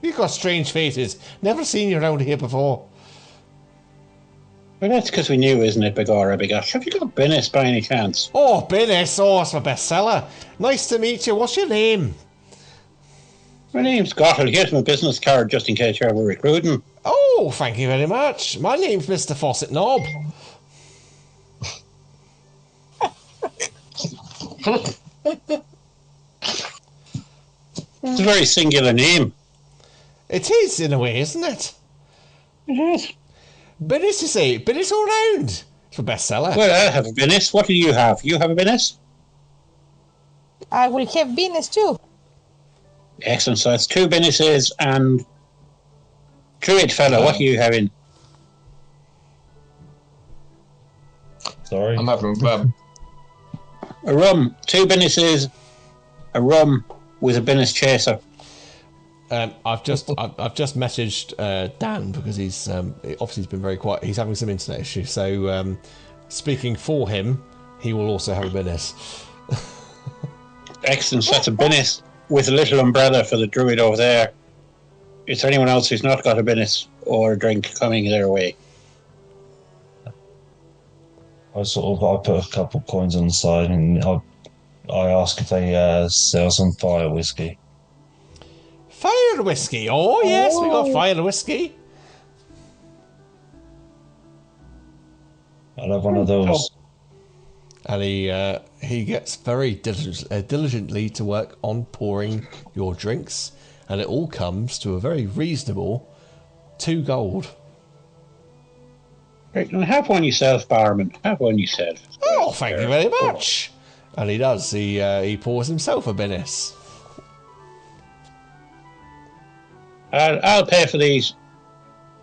You've got strange faces. Never seen you around here before." Well, that's because we knew, isn't it, Begorra Begosh? Have you got Binnis by any chance? Oh, Binnis. Oh, it's my bestseller. Nice to meet you. What's your name? My name's Scott. I'll get him a business card just in case you're ever recruiting. Oh, thank you very much. My name's Mr. Fawcett Knob. It's a very singular name. It is, in a way, isn't it? It is. Binnis, you say? Binnis all round. It's a bestseller. Well, I have a Binnis. What do you have? You have a Binnis? I will have Binnis too. Excellent. So that's 2 Binnises and Druid fella. What are you having? Sorry. I'm having rum. A rum. 2 Binnises, a rum with a Binnis chaser. I've just messaged Dan because he's been very quiet. He's having some internet issues, so speaking for him, he will also have a Binnis. Excellent. So that's a Binnis with a little umbrella for the druid over there. Is there anyone else who's not got a Binnis or a drink coming their way? I put a couple coins on the side, and I ask if they sell some fire whiskey. Fire whiskey. Oh yes, we got fire whiskey. I'll have one of those. And he gets very diligently to work on pouring your drinks, and it all comes to a very reasonable 2 gold. Right, and have one yourself, barman. Have one yourself. Oh, thank you very much. And he does. He pours himself a Binnis. I'll pay for these,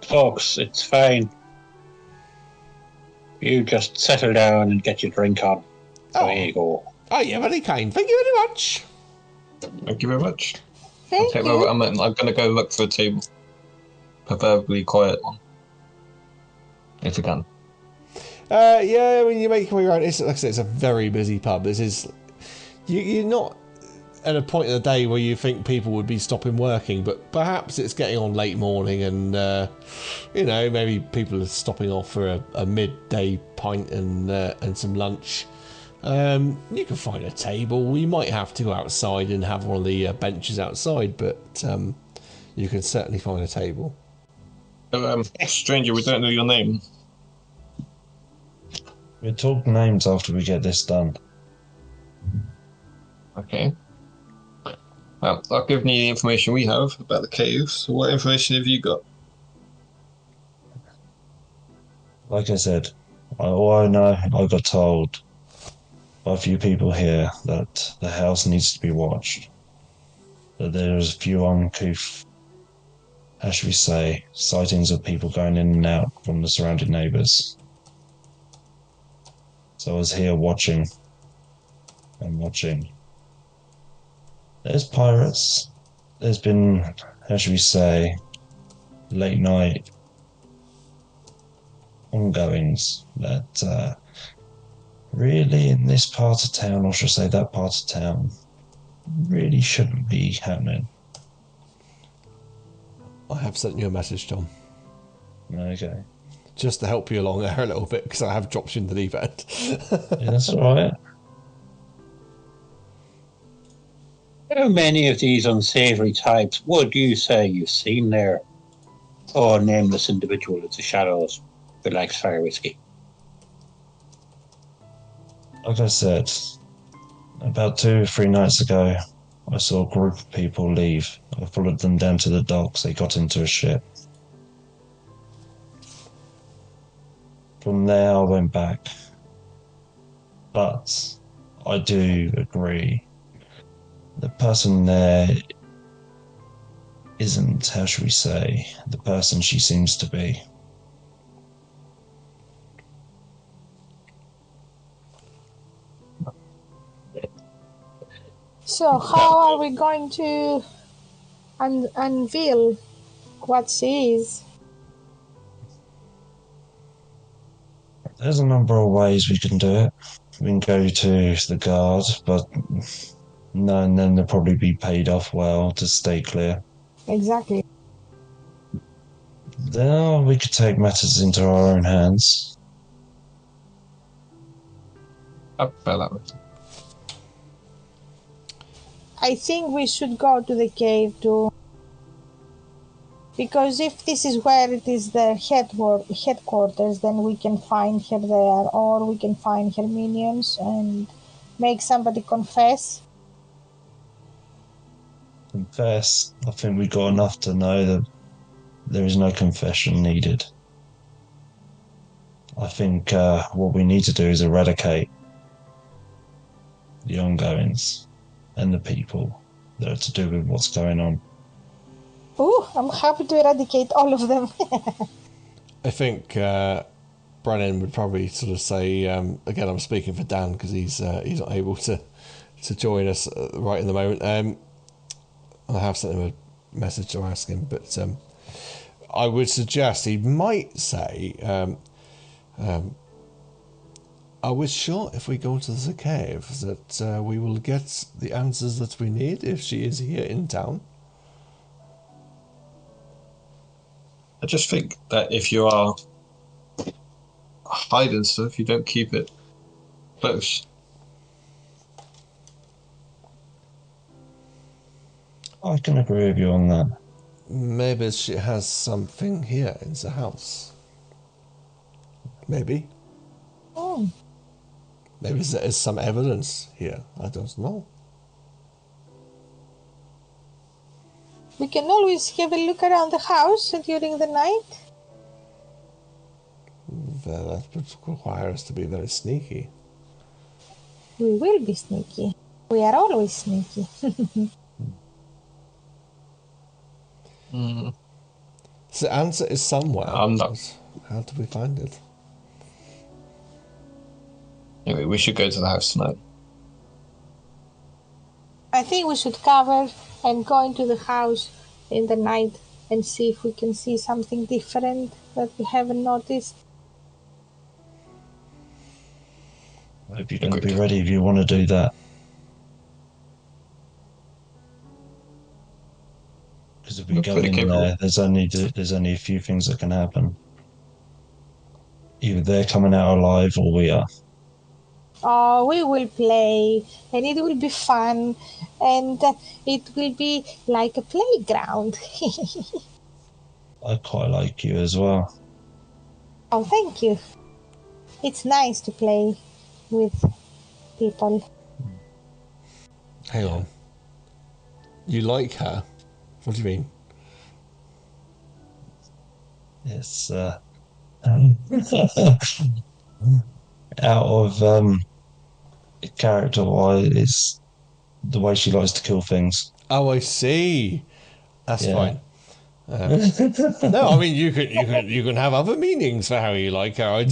folks. It's fine. You just settle down and get your drink on. So here you go. Oh, you're very kind. Thank you very much. Thank you very much. Thank Okay, you. well, I'm going to go look for a table. Preferably quiet one. If we can. Yeah, when you make your way around, it's, like I said, it's a very busy pub. This is... You're not at a point of the day where you think people would be stopping working, but perhaps it's getting on late morning and, maybe people are stopping off for a midday pint and some lunch. You can find a table. You might have to go outside and have one of the benches outside, but you can certainly find a table. Stranger, we don't know your name. We'll talk names after we get this done. Okay. Well, I've given you the information we have about the cave, so what information have you got? Like I said, all I know, I got told by a few people here that the house needs to be watched. That there's a few uncouth, how should we say, sightings of people going in and out from the surrounding neighbours. So I was here watching and watching. There's pirates. There's been, how should we say, late night ongoings that really in this part of town, or should I say that part of town, really shouldn't be happening. I have sent you a message, Tom. Okay. just to help you along there a little bit, because I have dropped you in the deep end. Yeah, that's all right. How many of these unsavory types would you say you've seen there? Oh, a nameless individual in the shadows who likes fire whiskey. Like I said, about 2 or 3 nights ago, I saw a group of people leave. I followed them down to the docks. They got into a ship. From there, I went back. But I do agree. The person there isn't, how should we say, the person she seems to be. So how are we going to unveil what she is? There's a number of ways we can do it. We can go to the guard, but no, and then they'll probably be paid off well to stay clear. Exactly. Then we could take matters into our own hands. I prefer that way. I think we should go to the cave too. Because if this is where it is the headquarters, then we can find her there, or we can find her minions and make somebody confess. Confess, I think we got enough to know that there is no confession needed. I think what we need to do is eradicate the ongoings and the people that are to do with what's going on. Oh, I'm happy to eradicate all of them. I think Brennan would probably sort of say, again, I'm speaking for Dan because he's not able to join us right in the moment. I have sent him a message to ask him, but I would suggest he might say, are we sure if we go to the cave that we will get the answers that we need if she is here in town? I just think that if you are hiding stuff, you don't keep it close. I can agree with you on that. Maybe she has something here in the house. Maybe. Oh, Maybe there is some evidence here. I don't know. we can always have a look around the house during the night. That would require us to be very sneaky. We will be sneaky. We are always sneaky. The answer is somewhere. I'm not. How do we find it? Anyway, we should go to the house tonight. I think we should cover and go into the house in the night and see if we can see something different that we haven't noticed. I hope you're going to be ready if you want to do that. Because if we We're go pretty in capable. there, there's only a few things that can happen. Either they're coming out alive or we are. Oh, we will play, and it will be fun, and it will be like a playground. I quite like you as well. Oh, thank you. It's nice to play with people. Hang on. You like her? What do you mean? It's out of character-wise, it's the way she likes to kill things. Oh, I see. That's Yeah. fine. No, I mean you can have other meanings for how you like her. I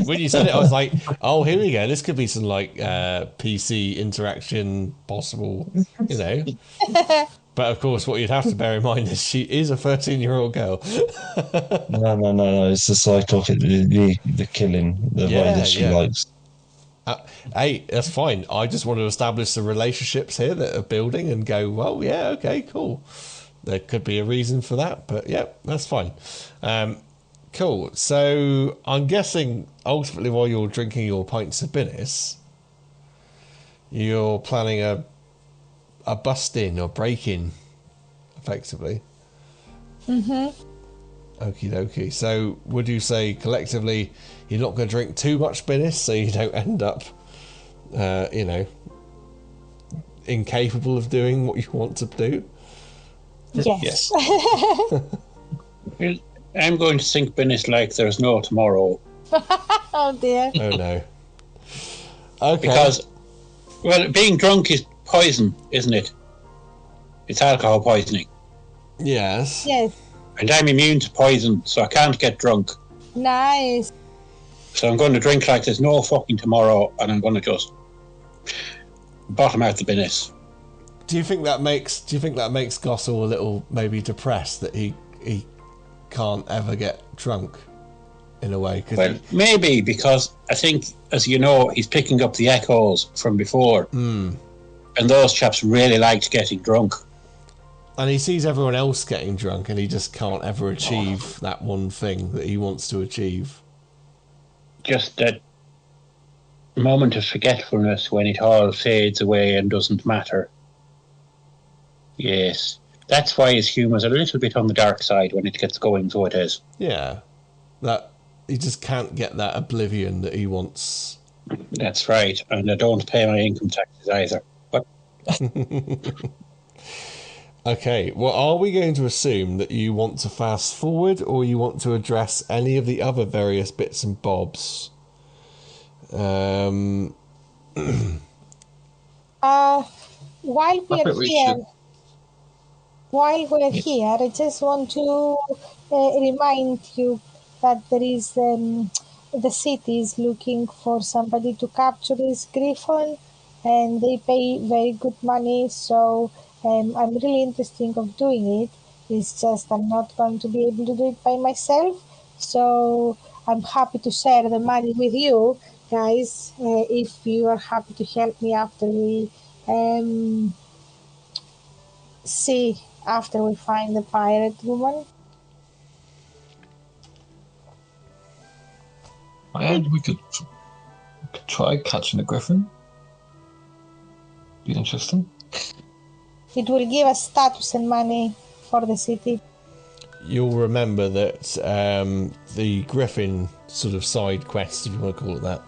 when you said it, I was like, oh, here we go. This could be some like PC interaction possible, you know. But of course, what you'd have to bear in mind is she is a 13-year-old girl. No. It's the psychotic, the killing, the way that she likes. Hey, that's fine. I just want to establish the relationships here that are building and go, well, yeah, okay, cool. There could be a reason for that, but yeah, that's fine. Cool. So I'm guessing ultimately while you're drinking your pints of Guinness, you're planning a bust-in or break-in, effectively. Okie dokie. So would you say collectively you're not going to drink too much Guinness so you don't end up, incapable of doing what you want to do? Yes. Well, I'm going to sink Guinness like there's no tomorrow. Oh dear. Oh no. Okay. Because, well, being drunk is poison, isn't it? It's alcohol poisoning. Yes. Yes. And I'm immune to poison, so I can't get drunk. Nice. So I'm going to drink like there's no fucking tomorrow, and I'm going to just bottom out the Guinness. Do you think that makes Gossel a little maybe depressed that he can't ever get drunk in a way? Well, maybe, because I think, as you know, he's picking up the echoes from before. And those chaps really liked getting drunk. And he sees everyone else getting drunk and he just can't ever achieve that one thing that he wants to achieve. Just that moment of forgetfulness when it all fades away and doesn't matter. Yes. That's why his humour's a little bit on the dark side when it gets going, so it is. Yeah. That he just can't get that oblivion that he wants. That's right. And I don't pay my income taxes either. But Okay, well, are we going to assume that you want to fast forward or you want to address any of the other various bits and bobs? While we're here, I just want to remind you that there is the city is looking for somebody to capture this griffon, and they pay very good money. So I'm really interested of doing it. It's just I'm not going to be able to do it by myself. So I'm happy to share the money with you guys if you are happy to help me after we after we find the pirate woman. And we could try catching a griffin. Be interesting. It will give us status and money for the city. You'll remember that the Griffin sort of side quest, if you want to call it that,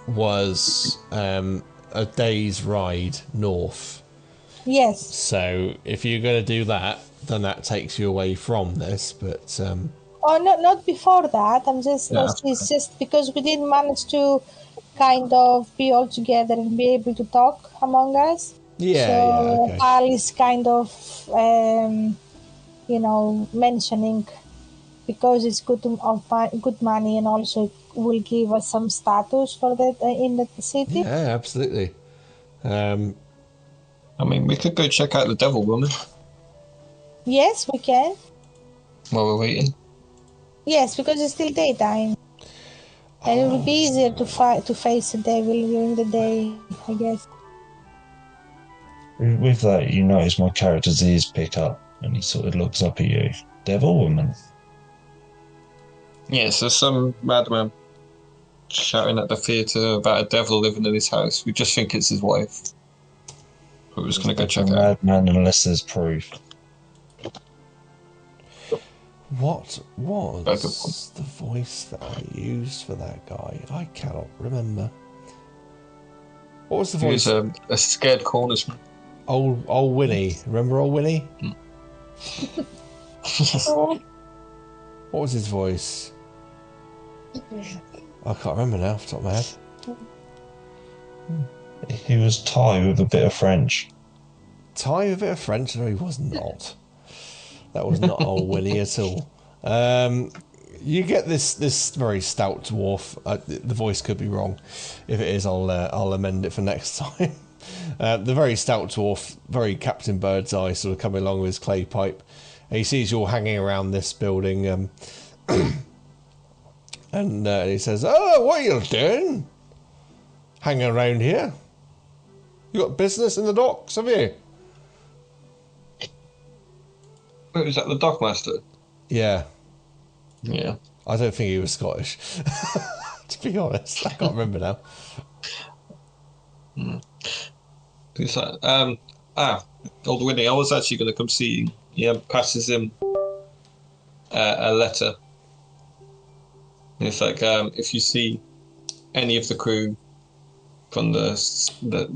was a day's ride north. Yes. So if you're going to do that, then that takes you away from this. But Oh, no, not before that. I'm just Yeah. it's just because we didn't manage to kind of be all together and be able to talk among us. So okay. Al is kind of mentioning because it's good good money, and also it will give us some status for that in the city. Yeah, absolutely. I mean, we could go check out the devil woman Yes, we can. while we're waiting. Yes, because it's still daytime, and it will be easier to face the devil during the day, I guess. With that, you notice my character's ears pick up and he sort of looks up at you. Devil woman. Yeah, so some madman shouting at the theatre about a devil living in his house. We just think it's his wife. We're just going to go check it out. Madman unless there's proof. What was the voice that I used for that guy? I cannot remember. What was the He was voice? a scared cornersman. Old Winnie. Remember old Winnie? What was his voice? I can't remember now off the top of my head. He was Thai with a bit of French. Thai with a bit of French? No, he was not. That was not old Winnie at all. You get this very stout dwarf. The voice could be wrong. If it is, I'll amend it for next time. The very stout dwarf, very Captain Birdseye, sort of coming along with his clay pipe. And he sees you all hanging around this building, and he says, "Oh, what are you doing? Hanging around here? You got business in the docks, have you?" Wait, is that the dockmaster? Yeah. Yeah. I don't think he was Scottish. To be honest, I can't remember now. It's like, old Winnie, I was actually going to come see you. He passes him a letter. And it's like, if you see any of the crew from the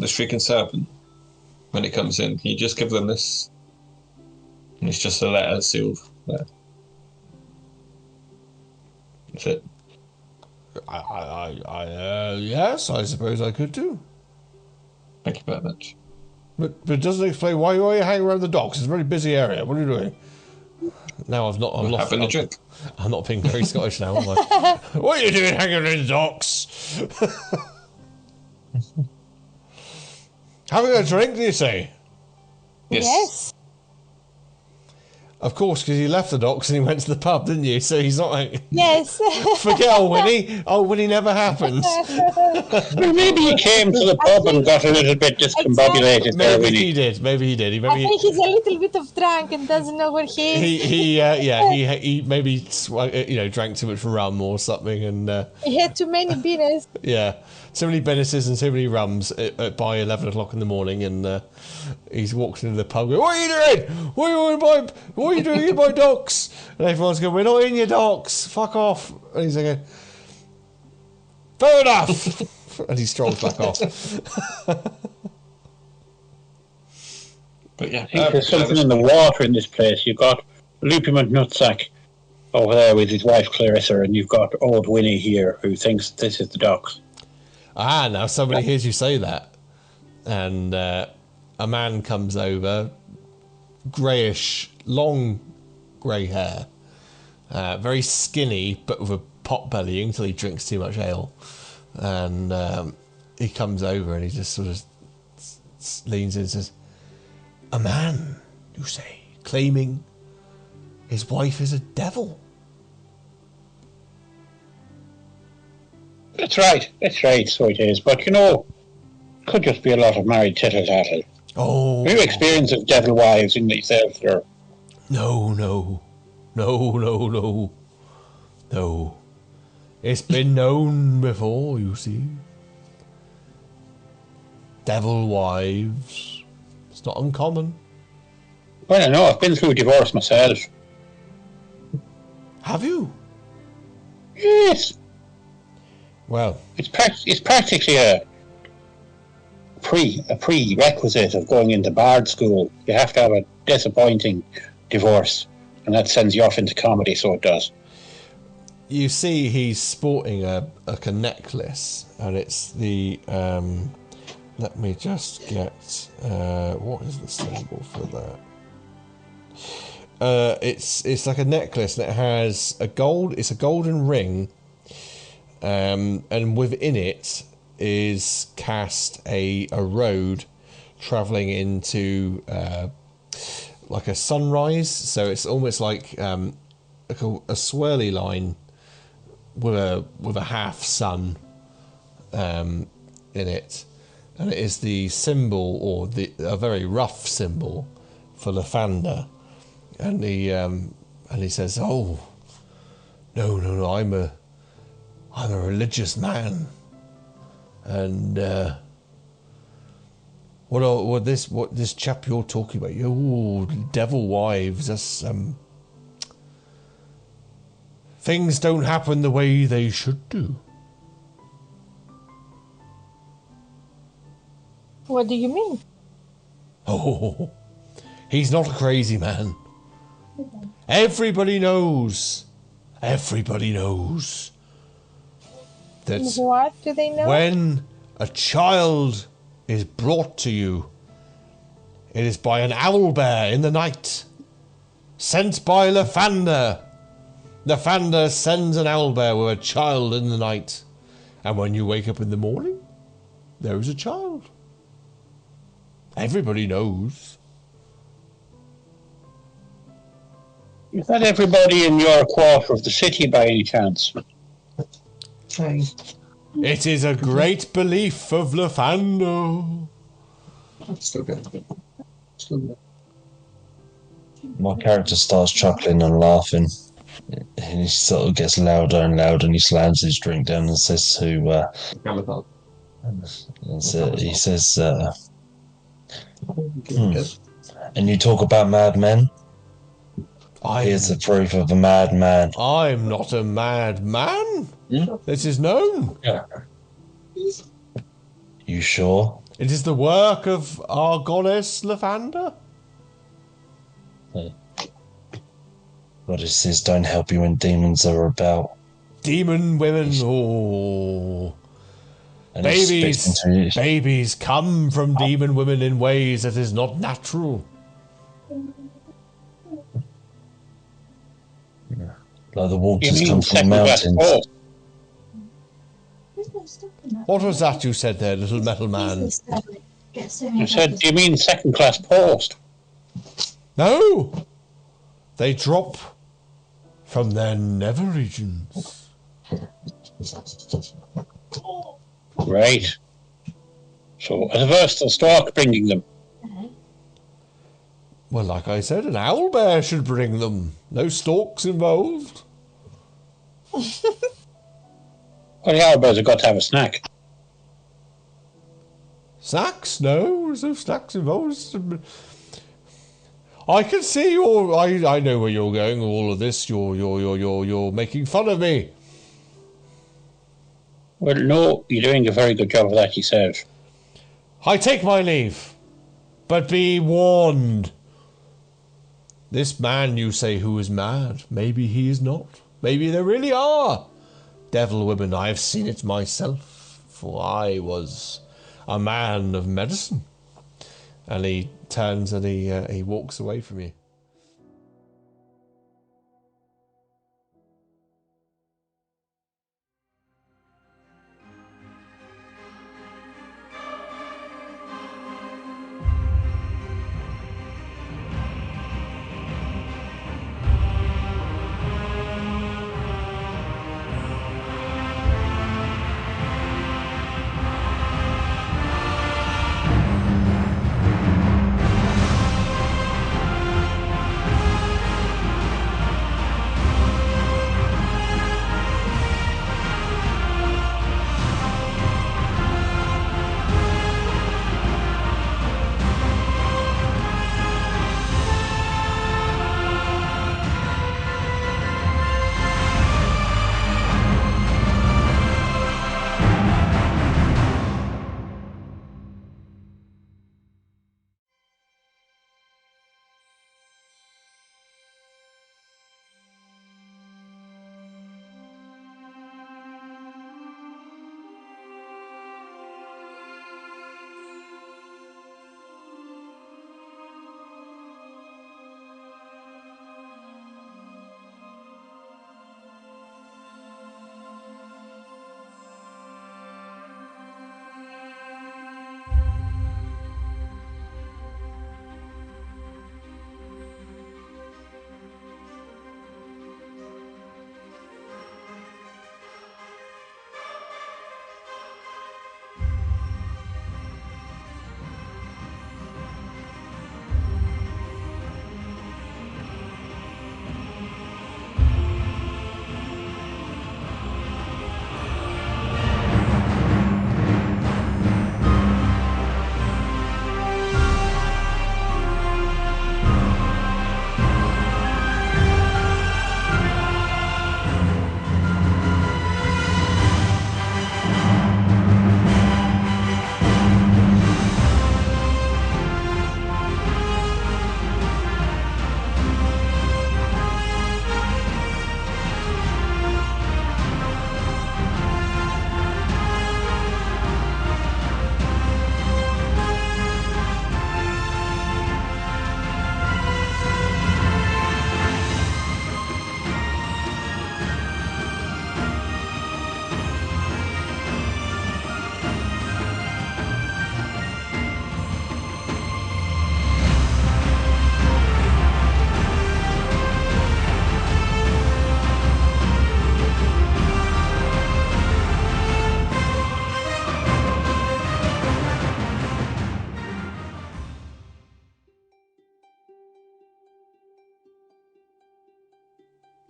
Shrieking Serpent, when it comes in, you just give them this. And it's just a letter sealed there. That's it. Yes, I suppose I could do. Thank you very much. But it doesn't explain why you hang around the docks. It's a very busy area. What are you doing? Now I'm Having a drink. I'm not being very Scottish now, am I? What are you doing hanging around the docks? Having a drink, do you say? Yes. Of course, because you left the docks and he went to the pub, didn't you? So he's not like... Yes. Forget old Winnie. Old Winnie never happened. Well, maybe he came to the pub and got a little bit discombobulated there, Maybe Winnie. he did. Maybe he did. I think he's a little bit of drunk and doesn't know where he is. He maybe drank too much rum or something, and He had too many beers. yeah, too many Bennesses and too many rums by 11 o'clock in the morning, and he's walked into the pub going, "What are you doing? What are you doing in my docks?" And everyone's going, "We're not in your docks. Fuck off." And he's like, "Fair enough." And he strolls back off. But yeah, I think there's something in the water in this place. You've got Lupiment Nutsack over there with his wife Clarissa, and you've got old Winnie here who thinks this is the docks. Now somebody hears you say that, and a man comes over, greyish, long grey hair, very skinny, but with a pot belly until he drinks too much ale, and he comes over and he just sort of leans in and says, "A man, you say, claiming his wife is a devil?" That's right, so it is. But could just be a lot of married tittle-tattle. Oh, New experience of devil wives in themselves, or No. It's been known before, you see. Devil wives. It's not uncommon. well, I know I've been through a divorce myself. Have you? Yes, Well, it's practically a prerequisite of going into bard school. You have to have a disappointing divorce, and that sends you off into comedy. So it does. you see he's sporting a necklace, and it's the... let me just get... what is the symbol for that? It's like a necklace, and it has it's a golden ring, and within it is cast a road travelling into like a sunrise. So it's almost like a swirly line with a half sun in it, and it is the symbol, or a very rough symbol for Lathander. And he says, "Oh, no, I'm a religious man, and what this chap you're talking about, devil wives, that's things don't happen the way they should do." What do you mean? Oh, he's not a crazy man. Everybody knows that What do they know? when a child is brought to you, it is by an owlbear in the night, sent by Lathander. Lathander sends an owlbear with a child in the night, and when you wake up in the morning, there is a child. Everybody knows. Is that everybody in your quarter of the city by any chance? It is a great belief of Lathander. Still good. My character starts chuckling and laughing. And he sort of gets louder and louder, and he slams his drink down and says to, he says, and you talk about madmen? Here's the proof of a madman. I'm not a madman. This is known. You sure? It is the work of our goddess Lavanda. Goddesses don't help you when demons are about. Demon women, oh. And he's speaking to you. Babies come from demon women in ways that is not natural. Like the waters come from the mountains. What was that you said there, little metal man? You said, do you mean second class post? No! They drop from their nether regions. Right. So, as a versatile stork bringing them. Well, like I said, an owl bear should bring them. No storks involved. Well, the owlbears have got to have a snack. Snacks? No, there's no snacks involved. I can see your. I know where you're going. All of this, you're making fun of me. Well, no, you're doing a very good job of that yourself. I take my leave, but be warned. This man, you say, who is mad, maybe he is not. Maybe there really are devil women. I have seen it myself, for I was a man of medicine. And he turns and he walks away from you.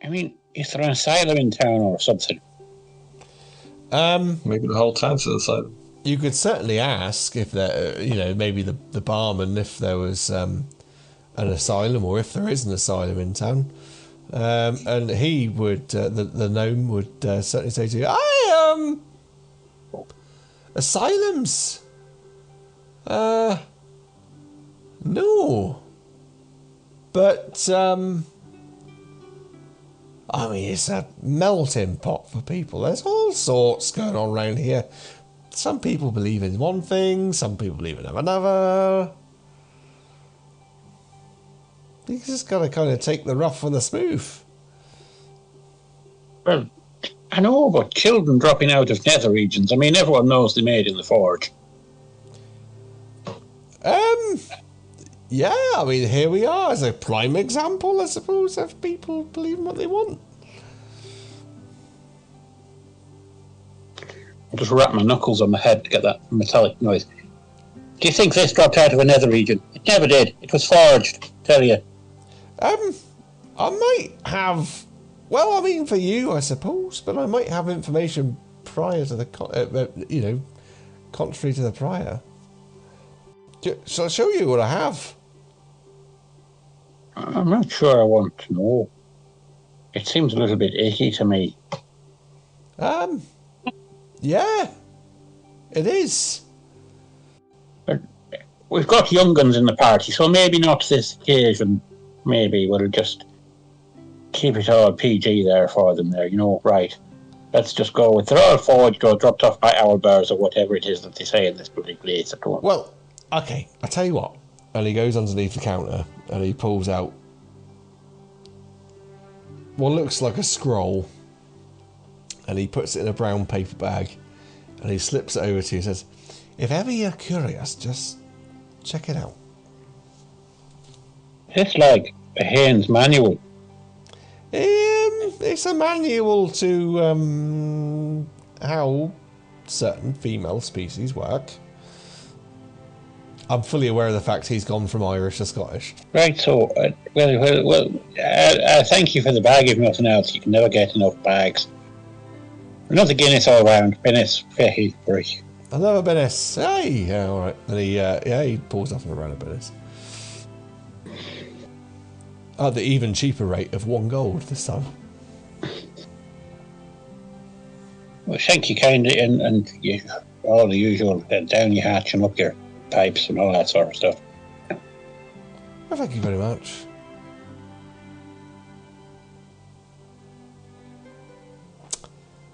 I mean, is there an asylum in town or something? Maybe the whole town's an asylum. You could certainly ask if there, maybe the barman, if there was an asylum, or if there is an asylum in town. And he would, the gnome would certainly say to you, asylums? No. But, I mean, it's a melting pot for people. There's all sorts going on around here. Some people believe in one thing, some people believe in another. You just got to kind of take the rough with the smooth. Well, I know about children dropping out of nether regions. I mean, everyone knows they're made in the forge. Yeah, I mean, here we are as a prime example, I suppose, of people believing what they want. I'll just wrap my knuckles on my head to get that metallic noise. Do you think this dropped out of a nether region? It never did. It was forged, tell you. I might have, well, I mean, for you, I suppose, but I might have information prior to the, contrary to the prior. Shall I show you what I have? I'm not sure I want to know. It seems a little bit icky to me. Yeah, it is. But we've got young guns in the party, so maybe not this occasion. Maybe we'll just keep it all PG there for them there, right. Let's just go with, they're all forged or dropped off by owlbears or whatever it is that they say in this bloody place. Well, okay, I'll tell you what. And he goes underneath the counter and he pulls out what looks like a scroll, and he puts it in a brown paper bag and he slips it over to you and says, if ever you're curious, just check it out. It's like a Haynes manual. It's a manual to how certain female species work. I'm fully aware of the fact he's gone from Irish to Scottish. Right, so, thank you for the bag, if nothing else. You can never get enough bags. Another Guinness all round. Guinness, Fehi, Brie. Another Guinness. Hey, yeah, all right. And he pulls off a round of Guinness. At the even cheaper rate of £1 this time. Well, thank you kindly, and you, all the usual, down your hatch and up your pipes and all that sort of stuff. Well, thank you very much.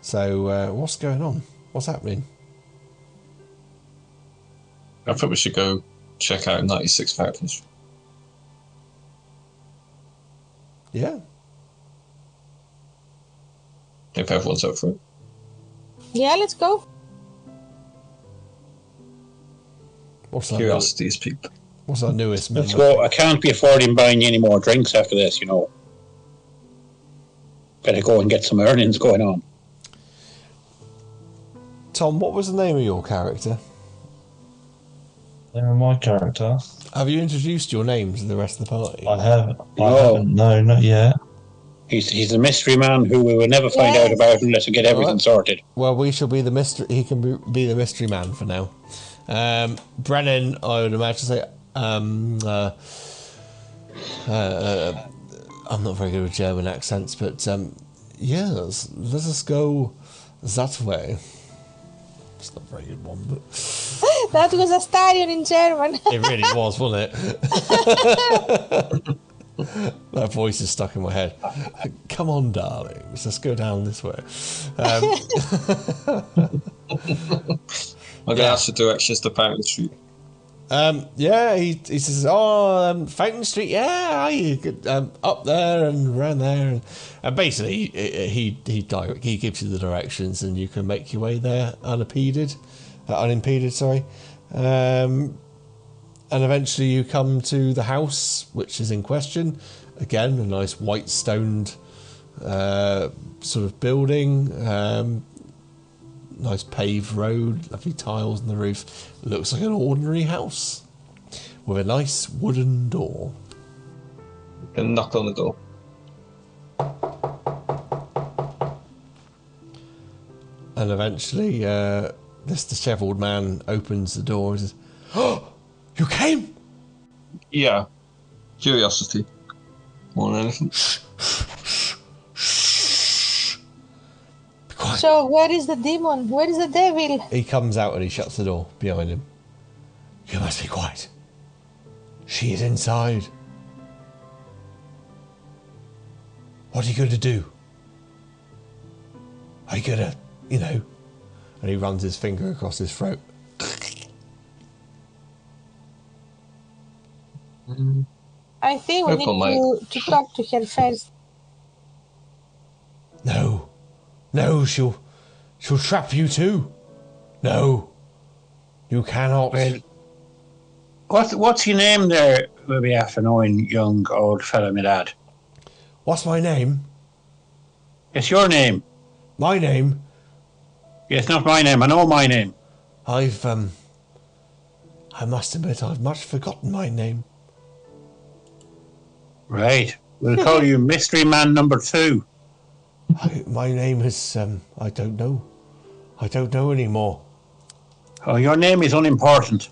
So, what's going on? What's happening? I thought we should go check out 96 Factors. Yeah. If everyone's up for it. Yeah, let's go. What's that? Curiosity is people. What's our newest Let's member? go. I can't be affording buying any more drinks after this, Better go and get some earnings going on. Tom, what was the name of your character? My character. Have you introduced your name to the rest of the party? I haven't. No. No, not yet. He's the mystery man who we will never find out about unless we get everything sorted. Well, we shall be the mystery. He can be the mystery man for now. Brennan, I would imagine say, I'm not very good with German accents, but yes, let us go that way. It's not a very good one, but That was a stallion in German. it really was, wasn't it? That voice is stuck in my head. Come on, darlings, let's go down this way. I'm going to ask for directions to Fountain Street. Yeah, he says, Fountain Street, yeah, you could, up there and around there, and basically he gives you the directions, and you can make your way there unimpeded, and eventually you come to the house which is in question. Again, a nice white stoned sort of building, nice paved road, lovely tiles on the roof. Looks like an ordinary house with a nice wooden door. And knock on the door. And eventually, this dishevelled man opens the door and says, "Oh, you came!" Yeah. Curiosity. More than anything. Be quiet. So where is the demon? Where is the devil? He comes out and he shuts the door behind him. You must be quiet. She is inside. What are you going to do? Are you going to, And he runs his finger across his throat. I think we need to talk to her first. No, she'll trap you too. No, you cannot. Well, what's your name there, maybe after knowing young old fella, my lad? What's my name? It's your name. My name? Yes, not my name. I know my name. I must admit, I've much forgotten my name. Right. We'll call you Mystery Man number 2. My name is, I don't know. I don't know anymore. Oh, your name is unimportant.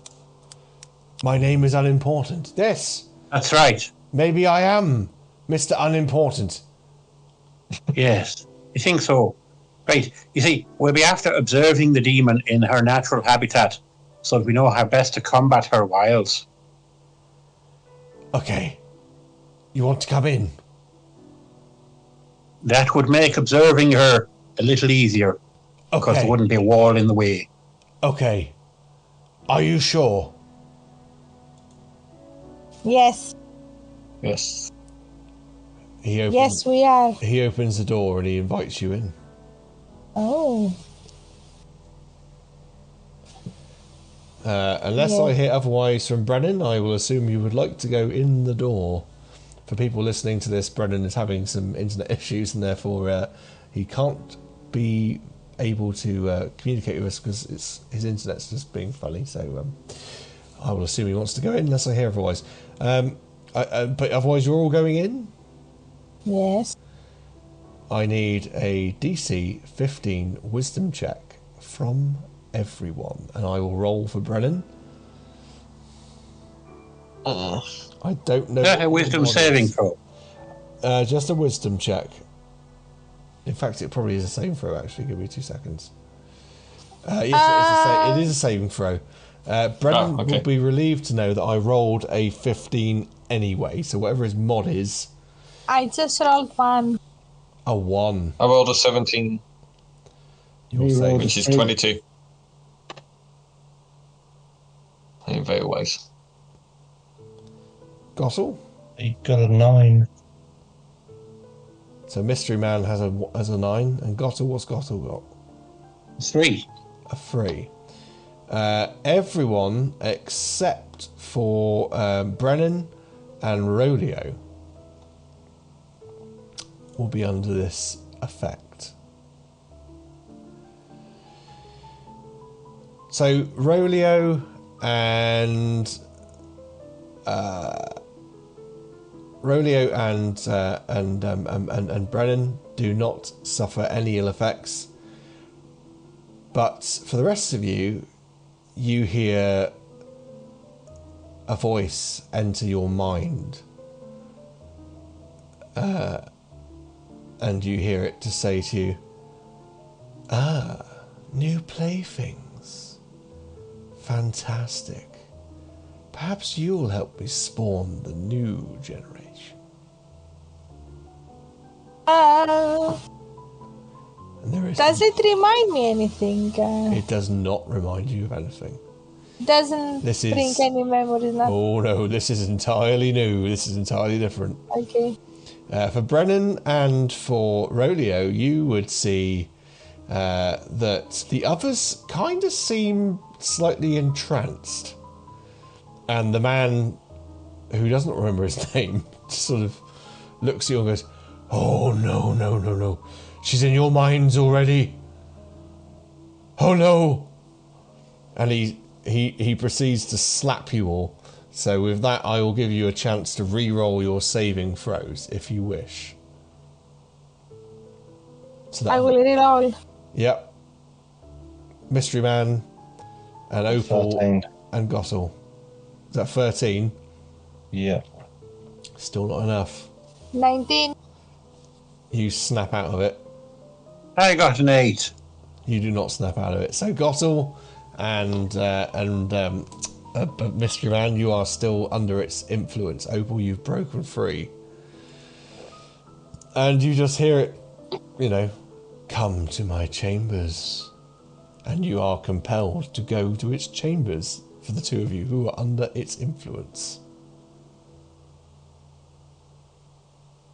My name is unimportant. Yes. That's right. Maybe I am Mr. Unimportant. Yes. You think so? Right. You see, we'll be after observing the demon in her natural habitat so that we know how best to combat her wiles. Okay. You want to come in? That would make observing her a little easier. Because there wouldn't be a wall in the way. Okay. Are you sure? Yes. Yes. Yes, we are. He opens the door and he invites you in. Oh. Unless I hear otherwise from Brennan, I will assume you would like to go in the door. For people listening to this, Brennan is having some internet issues and therefore he can't be able to communicate with us because his internet's just being funny. So I will assume he wants to go in unless I hear otherwise. But otherwise, you're all going in? Yes. I need a DC 15 wisdom check from everyone, and I will roll for Brennan. I don't know. A wisdom saving throw. Just a wisdom check. In fact, it probably is a saving throw, actually. Give me 2 seconds. Yes, it is a saving throw. Brennan will be relieved to know that I rolled a 15 anyway, so whatever his mod is. I just rolled 1. A 1. I rolled a 17. You're saying which is 22. In very wise. Gossel? He got a 9. So Mystery Man has a 9, and Gossel, what's Gossel got? 3. A 3. Everyone except for Brennan and Rodeo will be under this effect. So Rolio and Brennan do not suffer any ill effects, but for the rest of you, you hear a voice enter your mind, and you hear it to say to you, new playthings. Fantastic. Perhaps you'll help me spawn the new generation. And there is Does it remind me anything? It does not remind you of anything. Doesn't bring any memories. Nothing. Oh no, this is entirely new. This is entirely different. Okay. For Brennan and for Rolio, you would see that the others kind of seem slightly entranced. And the man who doesn't remember his name just sort of looks at you and goes, "Oh, no. She's in your minds already. Oh, no." And he proceeds to slap you all. So with that, I will give you a chance to re-roll your saving throws, if you wish. So I will re-roll. Yep. Mystery Man and Opal 13. and Gottel. Is that 13? Yeah. Still not enough. 19. You snap out of it. I got an 8. You do not snap out of it. So Gottel and Mystery Man, you are still under its influence. Opal, you've broken free. And you just hear it, come to my chambers. And you are compelled to go to its chambers for the two of you who are under its influence.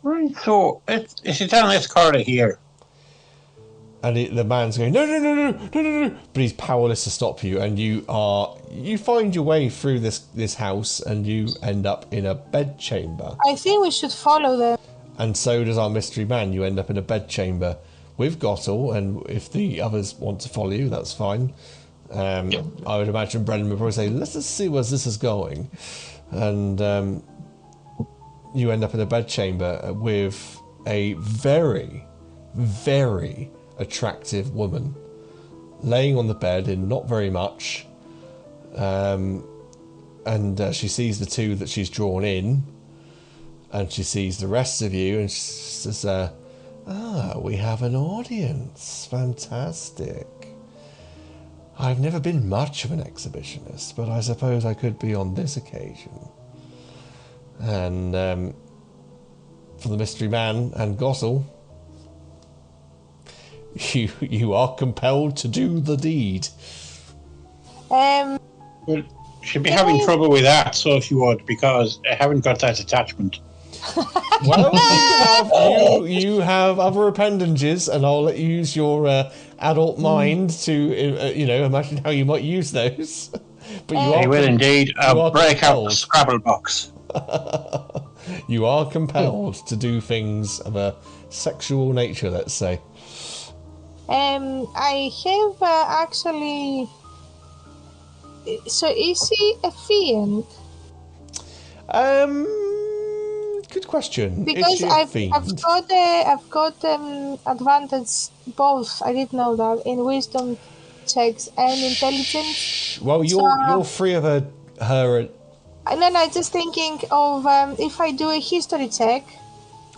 Right, so it's down this corridor here. And the man's going, no, but he's powerless to stop you. And you find your way through this house, and you end up in a bedchamber. I think we should follow them. And so does our mystery man. You end up in a bedchamber with Gottel, and if the others want to follow you, that's fine. I would imagine Brendan would probably say, let's just see where this is going. And you end up in a bedchamber with a very, very attractive woman laying on the bed in not very much. And she sees the two that she's drawn in, and she sees the rest of you, and she says, we have an audience. Fantastic. I've never been much of an exhibitionist, but I suppose I could be on this occasion. And for the mystery man and Gottel, you are compelled to do the deed. Well, should be having trouble with that, so if you would, because I haven't got that attachment. Well, you have other appendages, and I'll let you use your adult mind to, imagine how you might use those. But I will indeed. I'll break out the Scrabble box. You are compelled to do things of a sexual nature, let's say. I have actually. So is he a fiend? Good question. Because I've got advantage both. I didn't know that in wisdom checks and intelligence. Well, you're free of her. No, just thinking of if I do a history check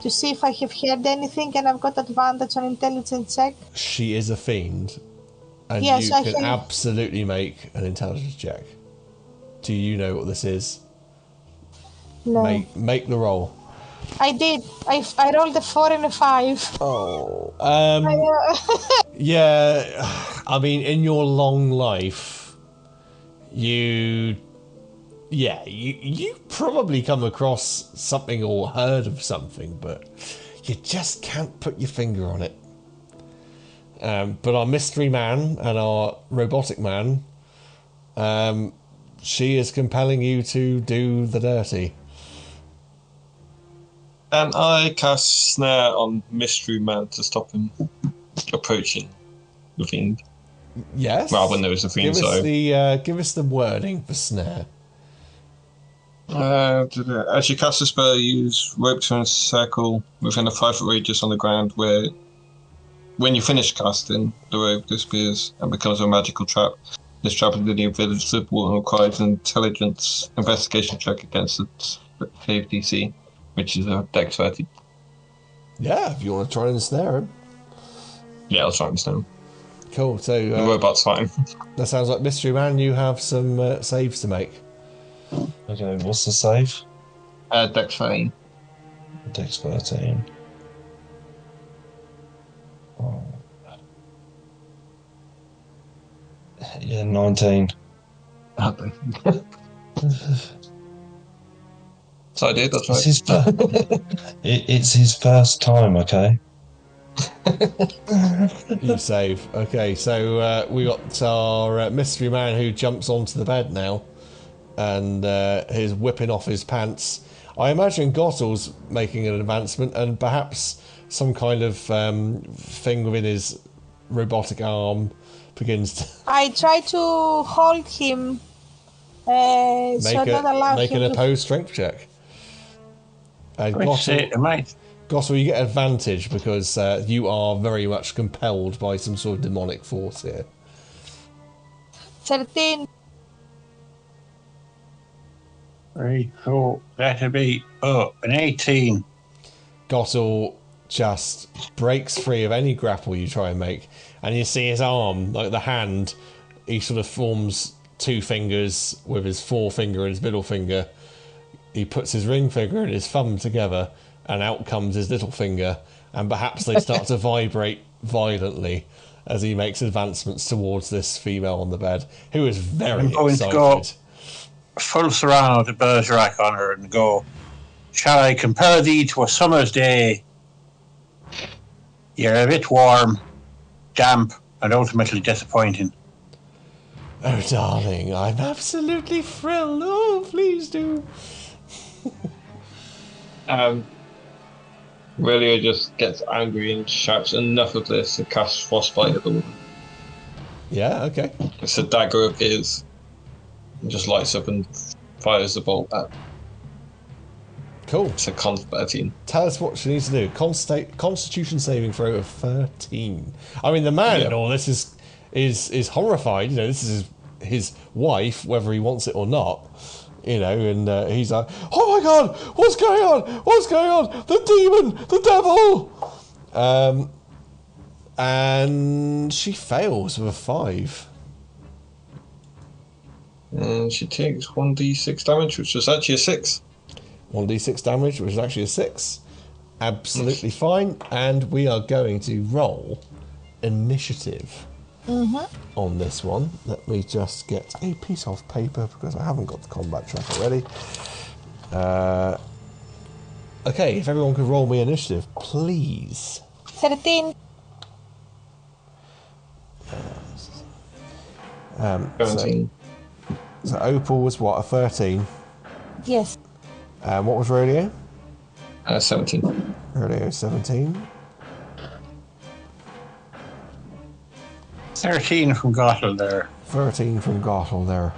to see if I have heard anything, and I've got advantage on intelligence check. She is a fiend, and yes, you can absolutely make an intelligence check. Do you know what this is? No. Make the roll. I did. I rolled a 4 and a 5. Oh. Yeah. I mean, in your long life, you probably come across something or heard of something, but you just can't put your finger on it. But our mystery man and our robotic man, she is compelling you to do the dirty. And I cast Snare on Mystery Man to stop him approaching the Fiend. Yes. Well, when there was a Fiend, give us the wording for Snare. As you cast the spell, use rope to encircle within a 5-foot radius on the ground where, when you finish casting, the rope disappears and becomes a magical trap. This trap is invisible and requires an intelligence investigation check against its save DC, which is a Dex 30. Yeah, if you want to try and ensnare him. Yeah, I'll try and ensnare him. Cool, so... the robot's fine. That sounds like Mystery Man, you have some saves to make. Okay, what's the save? Dex 13. Dex 13. Oh. Yeah, 19. So I did, that's right. It's his first time, okay? You save. Okay, so we got our mystery man who jumps onto the bed now and is whipping off his pants. I imagine Gottel's making an advancement and perhaps some kind of thing within his robotic arm begins to... I try to hold him so not allow make him an opposed strength check. And Gottel, you get advantage because you are very much compelled by some sort of demonic force here. 13. Right, so that'll be an 18. Gottel just breaks free of any grapple you try and make, and you see his arm, like the hand, he sort of forms two fingers with his forefinger and his middle finger. He puts his ring finger and his thumb together, and out comes his little finger, and perhaps they start to vibrate violently as he makes advancements towards this female on the bed, who is very excited. Go full Serrano to Bergerac on her and go, shall I compare thee to a summer's day? You're a bit warm, damp, and ultimately disappointing. Oh, darling, I'm absolutely thrilled. Oh, please do. Relia just gets angry and shouts, enough of this, and casts Frostbite at the woman. Yeah, okay. It's a dagger appears and just lights up and fires the bolt at. Cool. It's a con 13. Tell us what she needs to do. Constitution saving throw of 13. I mean, the man in all this is horrified. You know, this is his wife, whether he wants it or not. You know, and he's like, oh my god, what's going on? What's going on? The demon, the devil. And she fails with a 5. And she takes 1d6 damage, which was actually a 6. 1d6 damage, which is actually a 6. Absolutely fine. And we are going to roll initiative on this one. Let me just get a piece of paper because I haven't got the combat track already. Okay, if everyone could roll me initiative, please. 13. 17. So Opal was what, a 13? Yes. What was Rodeo? 17. Rodeo 17. 13 from Gottel there. 13 from Gottel there.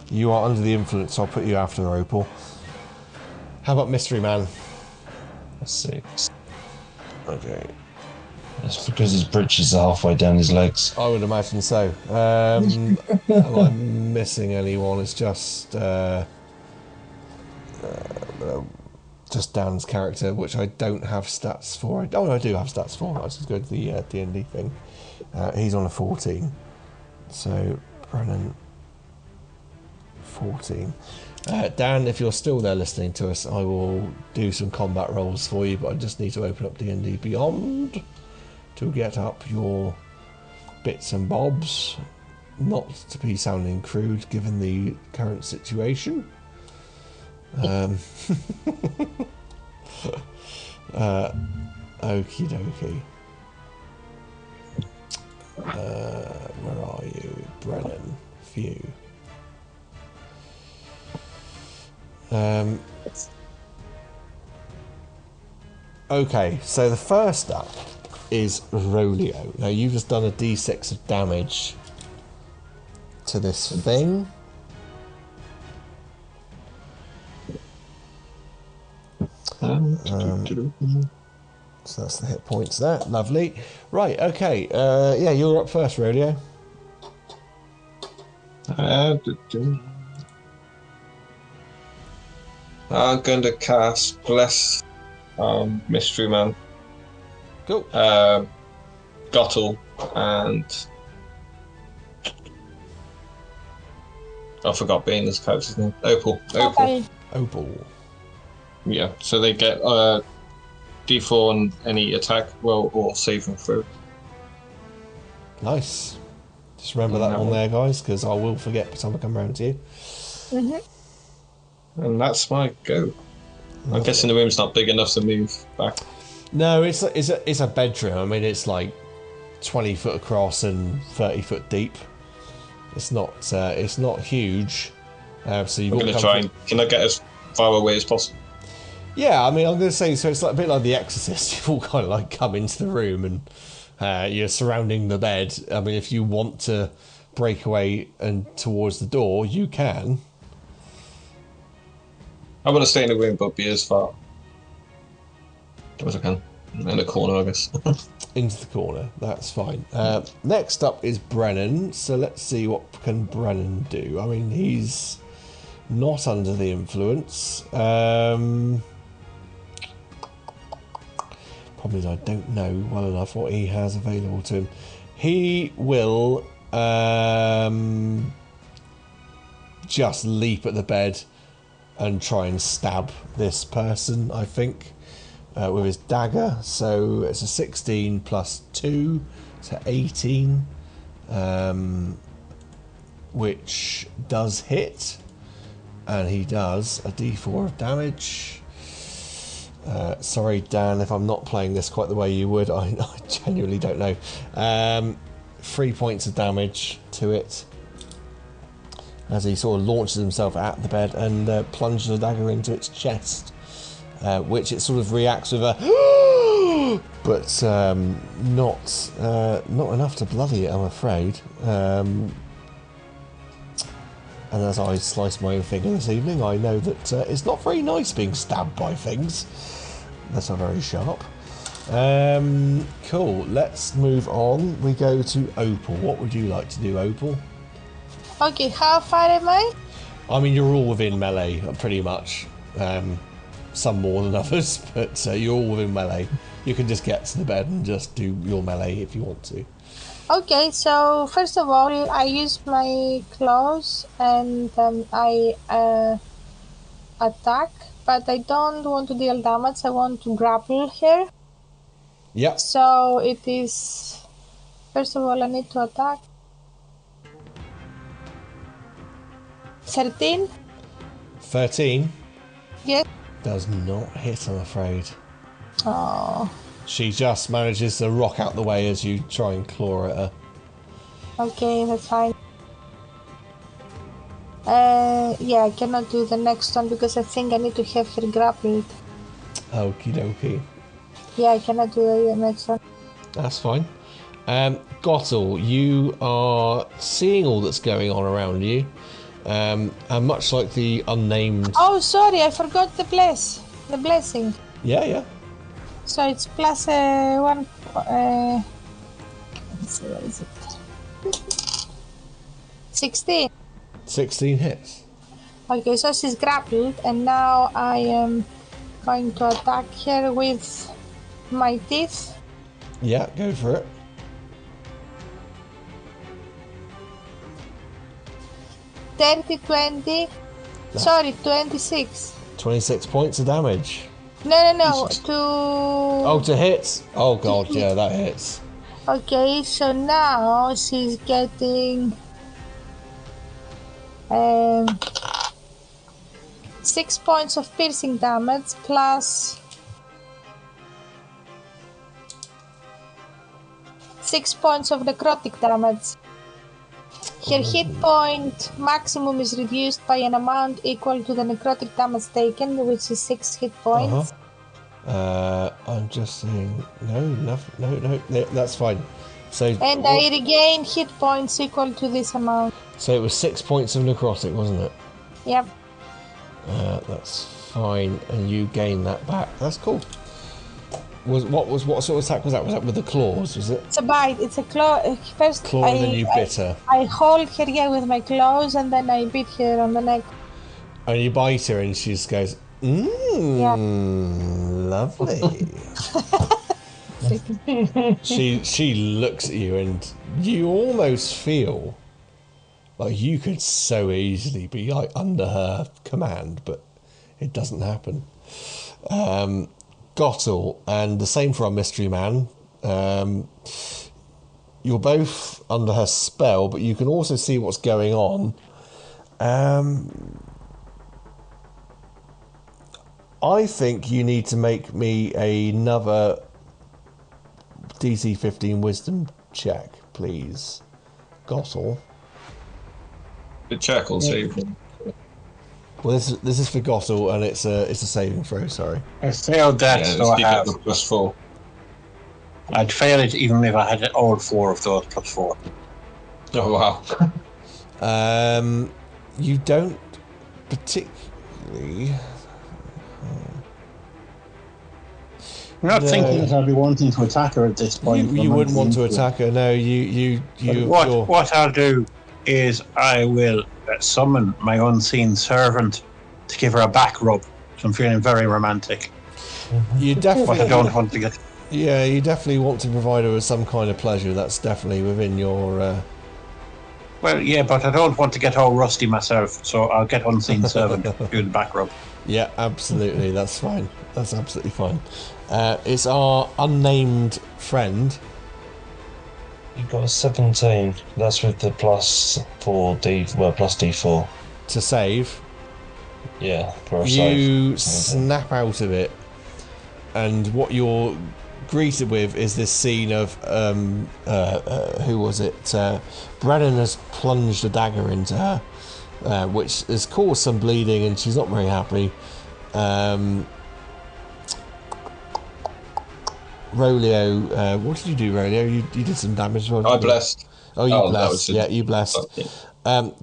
You are under the influence, so I'll put you after Opal. How about Mystery Man? A 6. Okay. That's because his breeches are halfway down his legs. I would imagine so. Am I missing anyone? It's just Dan's character, which I don't have stats for. Oh, no, I do have stats for. Let's just go to the D&D thing. He's on a 14. So, Brennan, 14. Dan, if you're still there listening to us, I will do some combat rolls for you, but I just need to open up D&D Beyond to get up your bits and bobs. Not to be sounding crude, given the current situation. Okie dokie. Where are you? Brennan. Phew. Okay, so the first up is Rolio. Now you've just done a d6 of damage to this thing. So that's the hit points there. Lovely. Right, okay. Yeah, you're up first, Rodeo. I'm going to cast Bless Mystery Man, Cool. Gottel, and I forgot Bane's character's name. Opal. Opal. Yeah, so they get D4 on any attack roll or saving throw. Nice. Just remember that one there, guys, because I will forget by the time I come around to you. And that's my go. I'm guessing the room's not big enough to move back. No, it's a bedroom. I mean, it's like 20 foot across and 30 foot deep. It's not huge. So you've I'm going to try and... Can I get as far away as possible? Yeah, I mean, I'm going to say, so it's like a bit like The Exorcist. You've all kind of like come into the room and you're surrounding the bed. I mean, if you want to break away and towards the door, you can. I want to stay in the room, but be as far as I can. In the corner, I guess. Into the corner. That's fine. Next up is Brennan. So let's see what can Brennan do. I mean, he's not under the influence. Problem is, I don't know well enough what he has available to him. He will just leap at the bed and try and stab this person, I think, with his dagger. So it's a 16 plus 2, so 18, which does hit, and he does a d4 of damage. Sorry, Dan, if I'm not playing this quite the way you would. I genuinely don't know. 3 points of damage to it as he sort of launches himself at the bed and plunges a dagger into its chest, which it sort of reacts with a but not enough to bloody it, I'm afraid. And as I slice my own finger this evening, I know that it's not very nice being stabbed by things. That's not very sharp. Cool, let's move on. We go to Opal. What would you like to do, Opal? Okay, how far am I? I mean, you're all within melee, pretty much. Some more than others, but you're all within melee. You can just get to the bed and just do your melee if you want to. Okay, so first of all, I use my claws and I attack, but I don't want to deal damage. I want to grapple here. Yep. So it is, first of all, I need to attack. 13? 13? Yes. Does not hit, I'm afraid. Oh. She just manages to rock out the way as you try and claw at her. Okay, that's fine. Yeah, I cannot do the next one because I think I need to have her grappled. Okie dokie. Yeah, I cannot do the next one. That's fine. Gottel, you are seeing all that's going on around you. And much like the unnamed... Oh, sorry, I forgot the blessing. Yeah. So it's plus 1... let's see, what is it? 16. 16 hits. Okay, so she's grappled, and now I am going to attack her with my teeth. Yeah, go for it. Thirty, 20. Sorry, 26. 26 points of damage. No. Oh, to hit? Oh, God, yeah, that hits. Okay, so now she's getting 6 points of piercing damage plus 6 points of necrotic damage. Her hit point maximum is reduced by an amount equal to the necrotic damage taken, which is 6 hit points. I'm just saying, no, that's fine. So, and I regain hit points equal to this amount. So it was 6 points of necrotic, wasn't it? Yep. That's fine, and you gain that back. That's cool. What sort of attack was that? Was that with the claws? Was it? It's a bite. It's a claw. First, Claw, and then you bit her. I hold her with my claws, and then I bit her on the neck. And you bite her, and she just goes, lovely. She looks at you, and you almost feel like you could so easily be like under her command, but it doesn't happen. Gottel, and the same for our mystery man. You're both under her spell, but you can also see what's going on. I think you need to make me another DC 15 wisdom check, please. Gottel. The check will save. Well, this is for Gottel, and it's a saving throw. Sorry. I failed that, so I have +4. I'd fail it even if I had all 4 of those +4. Oh wow. You don't particularly. I'm not No. thinking that I'll be wanting to attack her at this point. You wouldn't want to attack her. No, you're- What I'll do is I will summon my unseen servant to give her a back rub. So I'm feeling very romantic. you But I definitely, don't want to get. yeah, you definitely want to provide her with some kind of pleasure. That's definitely within your. Well, yeah, but I don't want to get all rusty myself. So I'll get unseen servant to do the back rub. Yeah, absolutely. That's fine. That's absolutely fine. It's our unnamed friend. You've got a 17. That's with the plus 4D, well, plus D4. To save. Yeah, for a save. You snap out of it, and what you're greeted with is this scene of who was it? Brennan has plunged a dagger into her, which has caused some bleeding, and she's not very happy. Rolio, what did you do, Rolio? You did some damage as well. I blessed. Oh, you that blessed. was Yeah, you blessed. yeah.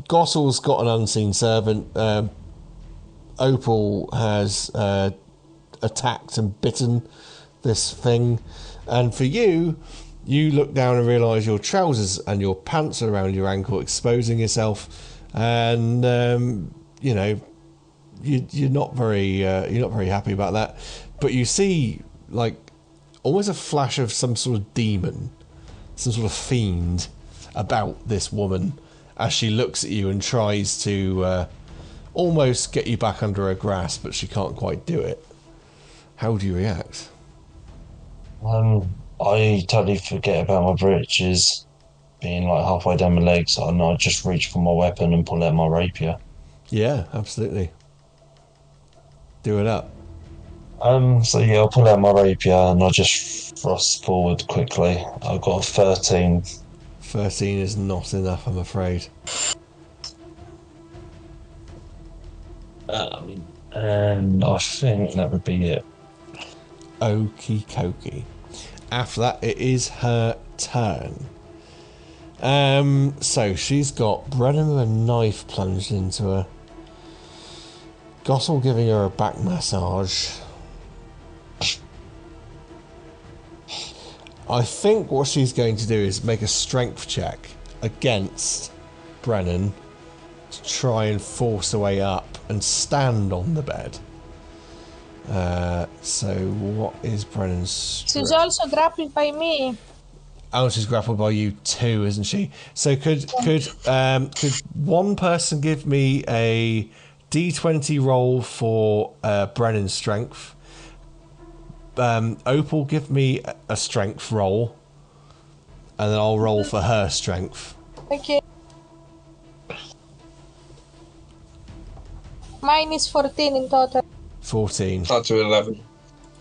Gossel's got an unseen servant. Opal has attacked and bitten this thing. And for you, you look down and realise your trousers and your pants are around your ankle, exposing yourself. And, you know, you're not very happy about that. But you see, like, almost a flash of some sort of demon, some sort of fiend about this woman as she looks at you and tries to almost get you back under her grasp, but she can't quite do it. How do you react? I totally forget about my britches being like halfway down my legs, and I just reach for my weapon and pull out my rapier. Yeah, absolutely. Do it up. So yeah, I'll pull out my rapier and I just thrust forward quickly. I've got a 13. 13 is not enough, I'm afraid. And I think that would be it. Okie dokie. After that, it is her turn. So she's got Brennan with a knife plunged into her. Gossel giving her a back massage. I think what she's going to do is make a strength check against Brennan to try and force her way up and stand on the bed. So what is Brennan's She's also grappled by me. Oh, she's grappled by you too, isn't she? So could one person give me a D20 roll for Brennan's strength? Opal, give me a strength roll, and then I'll roll for her strength. Okay. Mine is 14 in total. 14. Up to 11.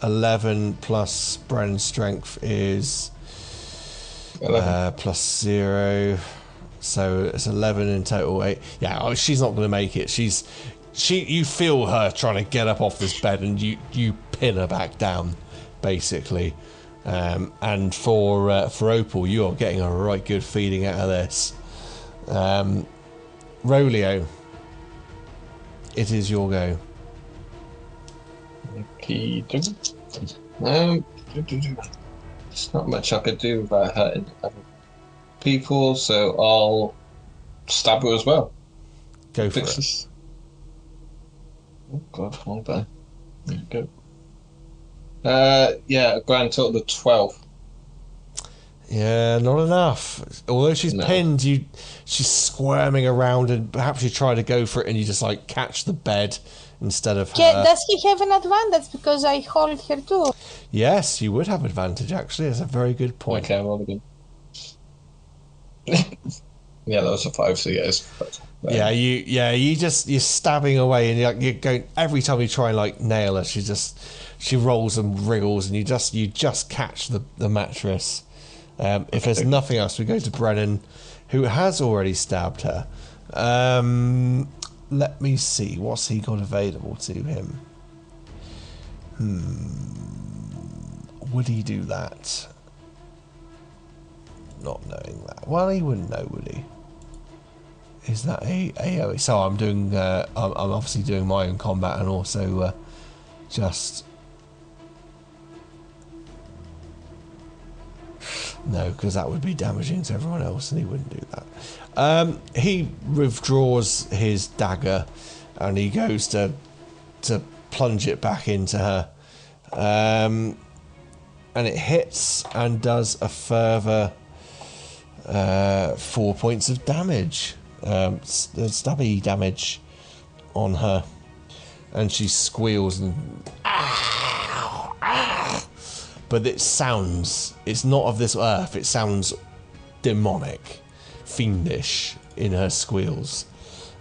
11 plus Brennan's strength is 11. plus 0, so it's 11 in total. 8. Yeah, she's not going to make it. You feel her trying to get up off this bed, and you pin her back down, basically. And for Opal, you are getting a right good feeding out of this. Rolio, it is your go. Okay. There's not much I could do without hurting other people, so I'll stab her as well. Go for Fix it. this. Oh god, hold on. There you go. Yeah, a grand total of 12. Yeah, not enough. Although she's No. pinned, she's squirming around, and perhaps you try to go for it and you just like catch the bed instead of her. Does he have an advantage because I hold her too? Yes, you would have advantage, actually. That's a very good point. Okay, roll again. Yeah, that was a 5, so yes. You're stabbing away, and you're going every time you try and like nail her, she rolls and wriggles, and you just catch the mattress. If there's nothing else, we go to Brennan, who has already stabbed her. Let me see, what's he got available to him? Would he do that? Not knowing that. Well, he wouldn't know, would he? Is that a AoE? So I'm doing. I'm obviously doing my own combat and also just No, because that would be damaging to everyone else, and he wouldn't do that. He withdraws his dagger, and he goes to plunge it back into her, and it hits and does a further 4 points of damage, stabby damage on her, and she squeals and but it sounds, it's not of this earth, it sounds demonic, fiendish in her squeals.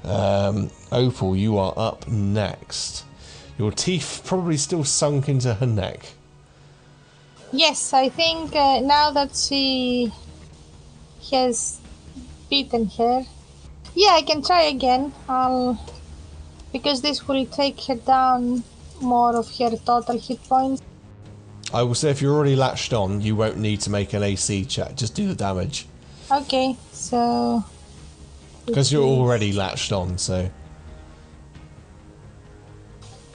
Opal, you are up next. Your teeth probably still sunk into her neck. Yes, I think now that she has beaten her. Yeah, I can try again. Because this will take her down more of her total hit points. I will say if you're already latched on, you won't need to make an AC check. Just do the damage. Okay, so... Because you're already latched on, so...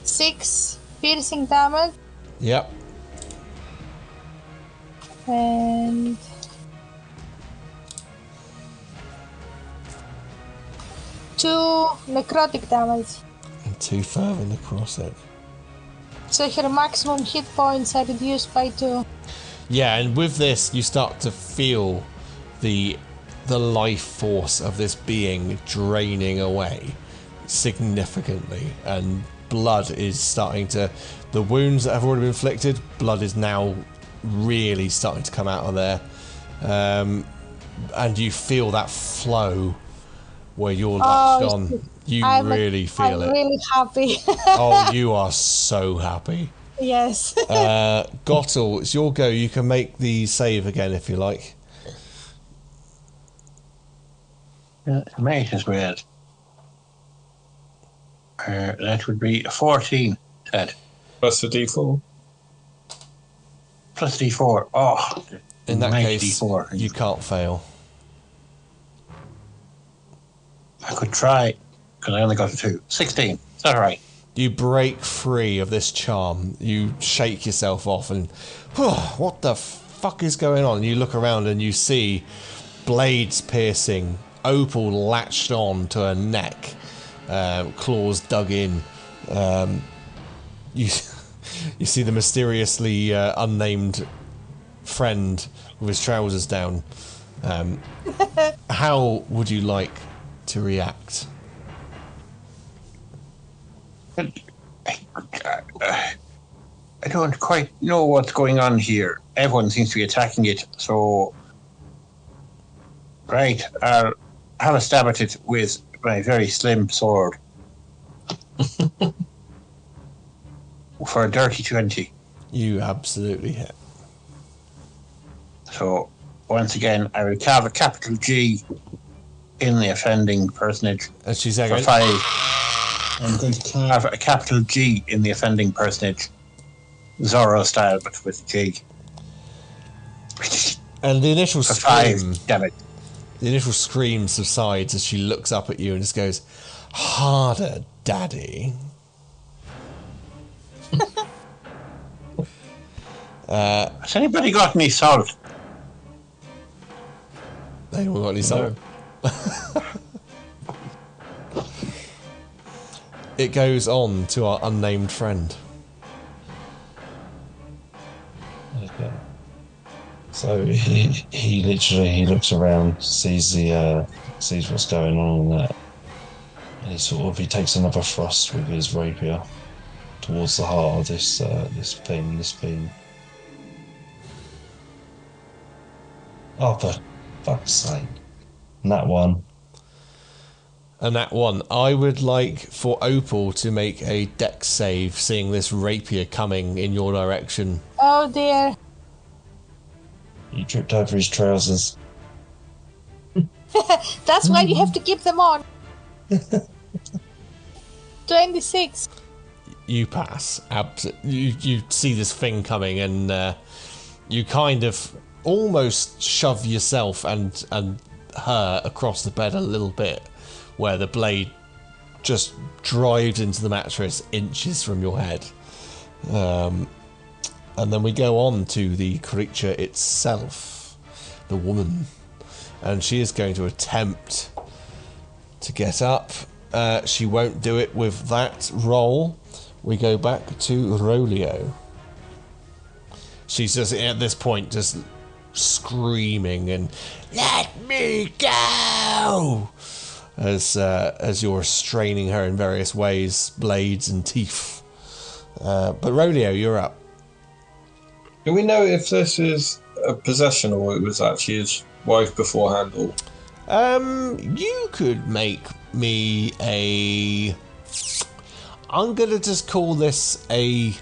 6 piercing damage. Yep. And... 2 necrotic damage. And 2 further necrotic. So her maximum hit points are reduced by 2. Yeah, and with this, you start to feel the life force of this being draining away significantly, and blood is starting to... The wounds that have already been inflicted, blood is now really starting to come out of there. And you feel that flow where you're latched on. You really feel it. I'm really happy. Oh, you are so happy. Yes. Gottel, it's your go. You can make the save again if you like. Mate as well. That would be a 14, Ted. Plus the D4. Plus D4. Oh, in that nice case, D4. You can't fail. I could try, because I only got a 2. 16. Is that right? You break free of this charm. You shake yourself off and... what the fuck is going on? You look around and you see blades piercing, Opal latched on to her neck, claws dug in. You see the mysteriously unnamed friend with his trousers down. How would you like to react? I don't quite know what's going on here. Everyone seems to be attacking it, so... Right, I'll have a stab at it with my very slim sword. For a dirty 20. You absolutely hit. So, once again, I will carve a capital G in the offending personage. And she's For going, 5. I'm going to carve a capital G in the offending personage. Zorro style, but with G. and the initial For scream, 5, damn it. the initial scream subsides as she looks up at you and just goes, "Harder, Daddy." Has anybody got any salt? Anyone got any salt? It goes on to our unnamed friend. Okay. So he literally looks around, sees what's going on and that, and he takes another thrust with his rapier towards the heart of this beam. Oh, for fuck's sake! And that one. And that one, I would like for Opal to make a dex save, seeing this rapier coming in your direction. Oh dear. He tripped over his trousers. That's why you have to keep them on. 26. You pass. You see this thing coming, and you kind of almost shove yourself and her across the bed a little bit, where the blade just drives into the mattress inches from your head. And then we go on to the creature itself. the woman. And she is going to attempt to get up. She won't do it with that roll. We go back to Rolio. She's just, at this point, just screaming and, "Let me go!" As you're restraining her in various ways, blades and teeth. But Rolio, you're up. Do we know if this is a possession or it was actually his wife beforehand? Or You could make me a... I'm going to just call this a... Do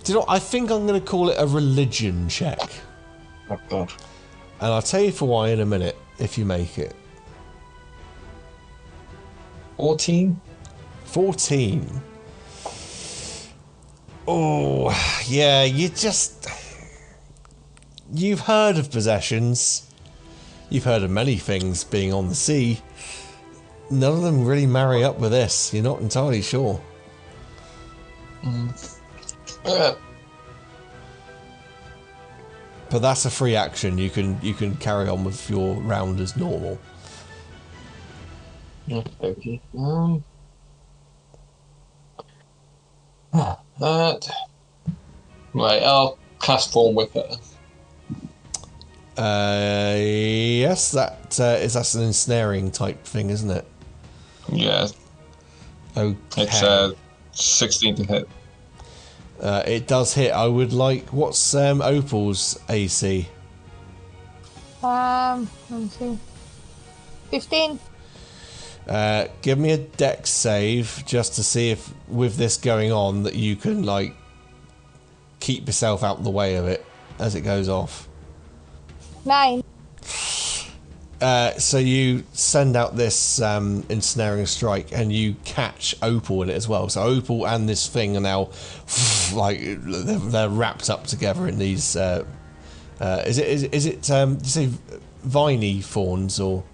you know what? I think I'm going to call it a religion check. oh god, And I'll tell you for why in a minute, if you make it. 14. 14. Oh, yeah, you've heard of possessions. You've heard of many things being on the sea. None of them really marry up with this. You're not entirely sure. But that's a free action. You can carry on with your round as normal. Okay. Right, I'll cast Form Whipper. Yes, that's an ensnaring type thing, isn't it? Yeah, Okay. it's 16 to hit. It does hit. I would like... What's Opal's AC? Let me see. 15. Give me a dex save just to see if, with this going on, that you can, like, keep yourself out of the way of it as it goes off. 9. So you send out this ensnaring strike, and you catch Opal in it as well. So Opal and this thing are now, like, they're wrapped up together in these. Is it? Did you say viney thorns or?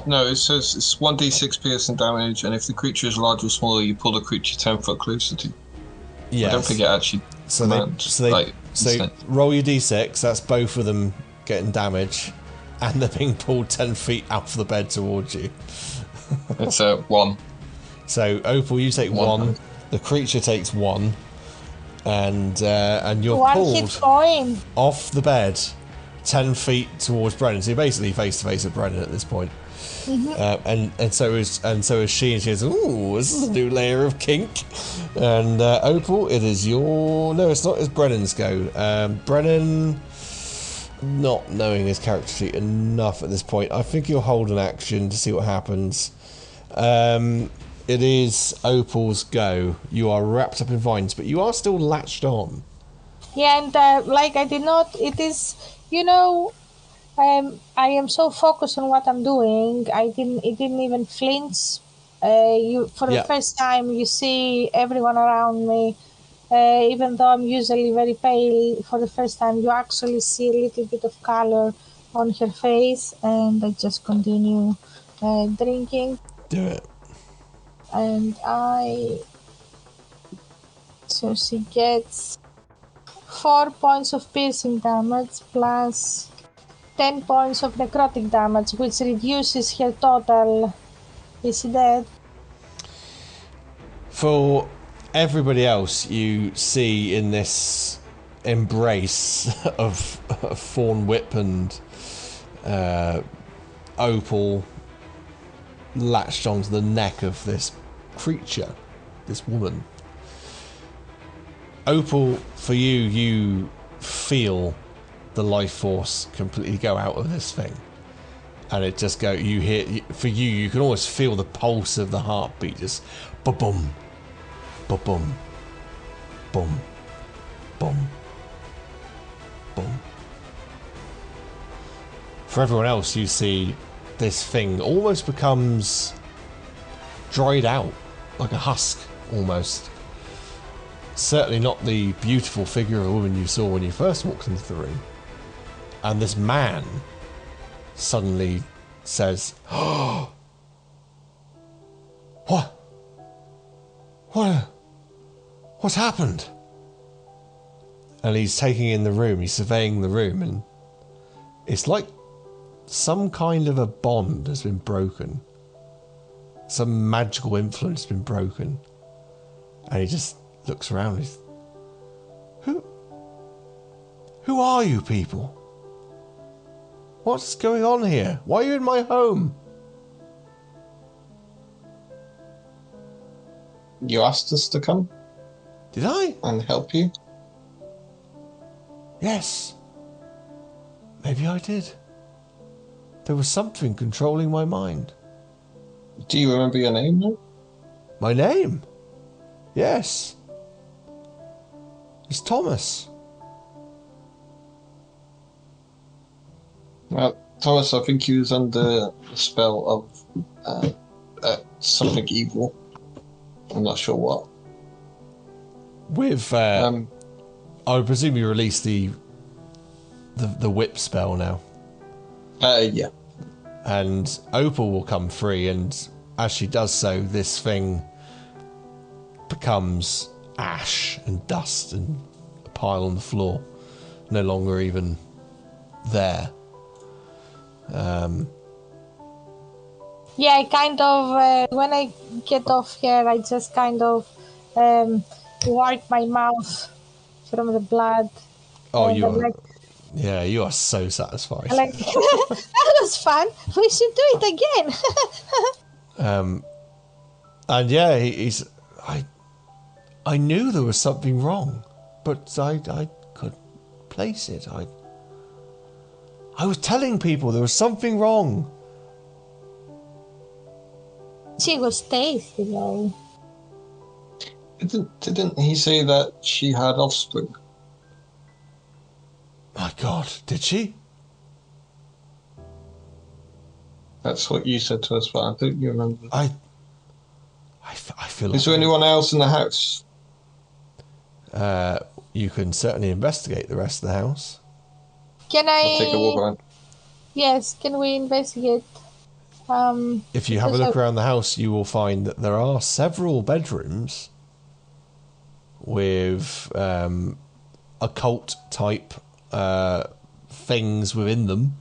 No, it says it's 1d6 piercing damage, and if the creature is large or smaller, you pull the creature 10 foot closer to. Yeah. I don't think it actually. So roll your d6. That's both of them getting damage, and they're being pulled 10 feet out of the bed towards you. It's 1. So Opal, you take 1. The creature takes 1, and you're One hit pulled point. off the bed 10 feet towards Brennan. So you're basically face to face with Brennan at this point. And so is she, and she goes, "Ooh, this is a new layer of kink." And Opal, it is your... No, it's not. It's Brennan's go. Brennan, not knowing his character sheet enough at this point, I think you'll hold an action to see what happens. It is Opal's go. You are wrapped up in vines, but you are still latched on. Yeah, and like I did not. It is, I am so focused on what I'm doing. It didn't even flinch. The first time you see everyone around me, even though I'm usually very pale, for the first time you actually see a little bit of color on her face, and I just continue drinking. Do it. And so she gets 4 points of piercing damage plus 10 points of necrotic damage, which reduces her total. Is she dead? For everybody else, you see in this embrace of Fawn Whip and Opal latched onto the neck of this creature, this woman. Opal, for you feel the life force completely go out of this thing, and it just go. You hear, for you can almost feel the pulse of the heartbeat, just ba-boom, ba-boom, boom, boom, boom. For everyone else, you see this thing almost becomes dried out, like a husk, almost. Certainly not the beautiful figure of a woman you saw when you first walked into the room. And this man suddenly says, "Oh, what's happened?" And he's taking in the room, he's surveying the room, and it's like some kind of a bond has been broken. Some magical influence has been broken. And he just looks around. He's, Who are you people? What's going on here? Why are you in my home? You asked us to come Did I? and help you. Yes. Maybe I did. There was something controlling my mind. Do you remember your name now? My name? Yes. It's Thomas. Well, Thomas, I think he was under the spell of something evil. I'm not sure what. With, I would presume you released the whip spell now. Yeah. And Opal will come free, and as she does so, this thing becomes ash and dust and a pile on the floor. No longer even there. Yeah, I kind of, when I get off here, I just kind of wipe my mouth from the blood. Oh, And you I'm are... like, Yeah, you are so satisfied. I'm like, that was fun. We should do it again. And yeah, he's... I knew there was something wrong, but I couldn't place it. I was telling people there was something wrong. She was tasty, though. Didn't he say that she had offspring? My God, did she? That's what you said to us, but I don't remember. I feel like... Is there anyone else in the house? You can certainly investigate the rest of the house. Can I'll take a walk I... around. Yes, can we investigate? If you have a look around the house, you will find that there are several bedrooms with occult type things within them,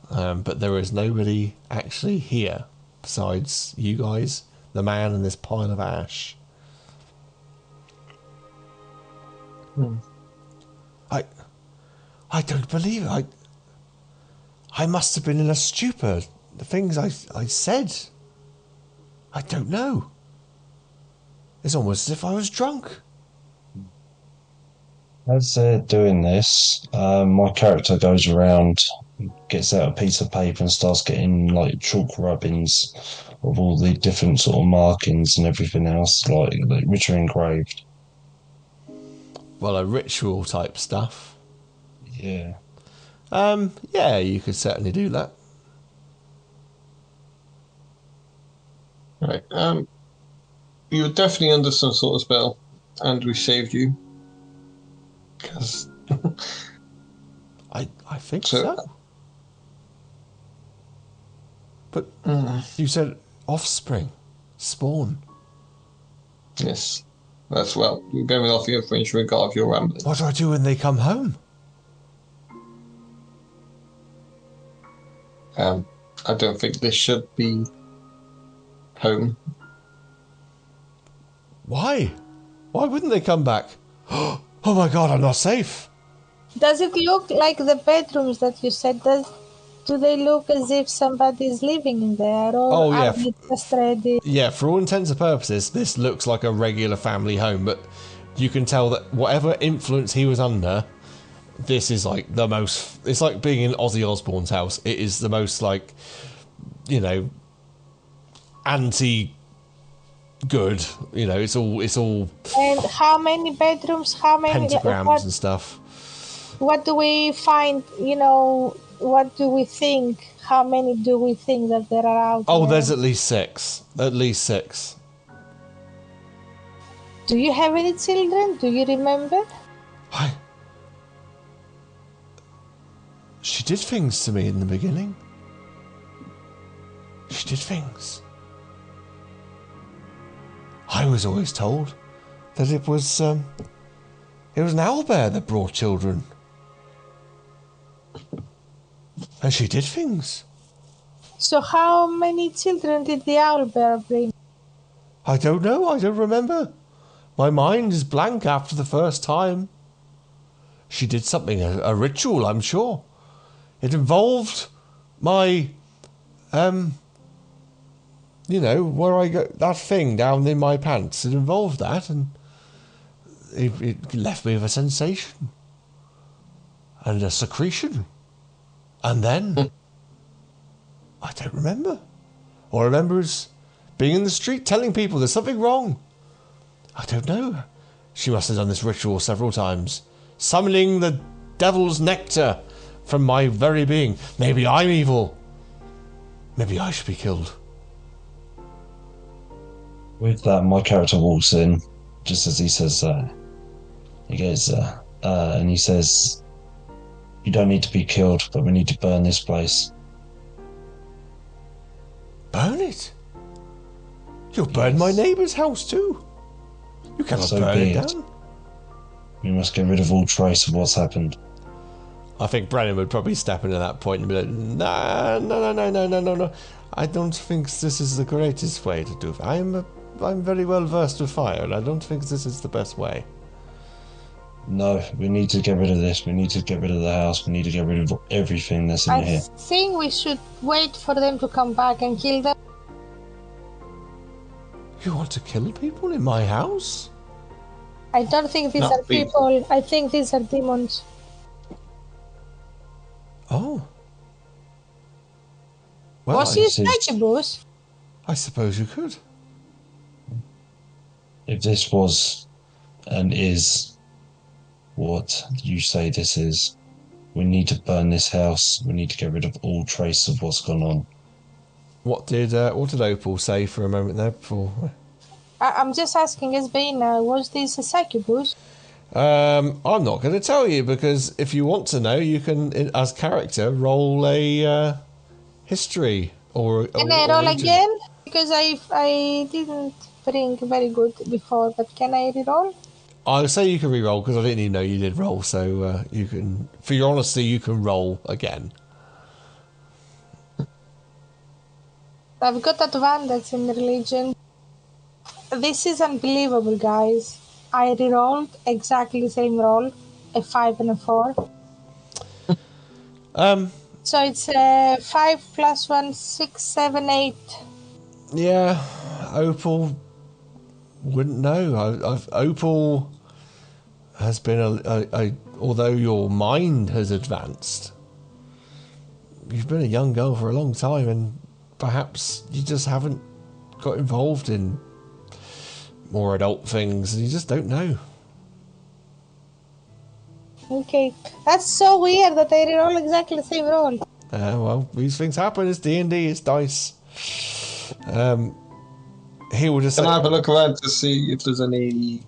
but there is nobody actually here besides you guys, the man, and this pile of ash. I don't believe it. I must have been in a stupor. The things I said, I don't know. It's almost as if I was drunk. As they're doing this, my character goes around, gets out a piece of paper and starts getting like chalk rubbings of all the different sort of markings and everything else, like which are engraved. Well, a ritual type stuff. Yeah. Yeah, you could certainly do that. Right. You were definitely under some sort of spell, and we saved you. Because I think so. But you said offspring, spawn. Yes, that's well. We're going off the information we got of your rambling. What do I do when they come home? I don't think this should be home. Why? Why wouldn't they come back? Oh my God, I'm not safe. Does it look like the bedrooms that you said? Do they look as if somebody is living in there, or yeah. are they just ready? Yeah, for all intents and purposes, this looks like a regular family home, but you can tell that whatever influence he was under, this is like the most... It's like being in Ozzy Osbourne's house. It is the most, like, you know, anti-good. You know, it's all And how many bedrooms? How many pentagrams and stuff. What do we find? You know, what do we think? How many do we think that there are out there? Oh, there's at least six. At least six. Do you have any children? Do you remember? She did things to me in the beginning. She did things. I was always told that it was It was an owlbear that brought children. And she did things. So how many children did the owlbear bring? I don't know. I don't remember. My mind is blank after the first time. She did something, a ritual, I'm sure. It involved my, where I got that thing down in my pants. It involved that, and it left me with a sensation and a secretion. And then, I don't remember. All I remember is being in the street telling people there's something wrong. I don't know. She must have done this ritual several times, summoning the devil's nectar from my very being. Maybe I'm evil. Maybe I should be killed. With that, my character walks in, just as he says that. He goes, and he says, "You don't need to be killed, but we need to burn this place." Burn it? You'll burn my neighbour's house too. You cannot So burn be it it. down. We must get rid of all trace of what's happened. I think Brennan would probably step into that point and be like, no. I don't think this is the greatest way to do it. I'm very well versed with fire, and I don't think this is the best way. No, we need to get rid of this. We need to get rid of the house. We need to get rid of everything that's in I here. think we should wait for them to come back and kill them. You want to kill people in my house? I don't think these Not are people. I think these are demons. Oh. Well, Was he a see. succubus? I suppose you could. If this was and is what you say this is, we need to burn this house. We need to get rid of all trace of what's gone on. What did Opal say for a moment there before? I'm just asking Esbina, was this a succubus? I'm not going to tell you, because if you want to know, you can, as character, roll a history or. Can I roll again? Because I didn't bring very good before, but can I re-roll? I'll say you can re-roll, because I didn't even know you did roll, so you can, for your honesty, you can roll again. I've got advantage in religion. This is unbelievable, guys. I re-rolled exactly the same roll, a 5 and a 4. So it's 5 plus 1, 6, 7, 8. Yeah, Opal wouldn't know. Opal has been although your mind has advanced, you've been a young girl for a long time, and perhaps you just haven't got involved in more adult things, and you just don't know. Okay, that's so weird that I re-roll exactly the same roll. Well, these things happen. It's D&D. It's dice. He will just Can say, I have a look around to see if there's any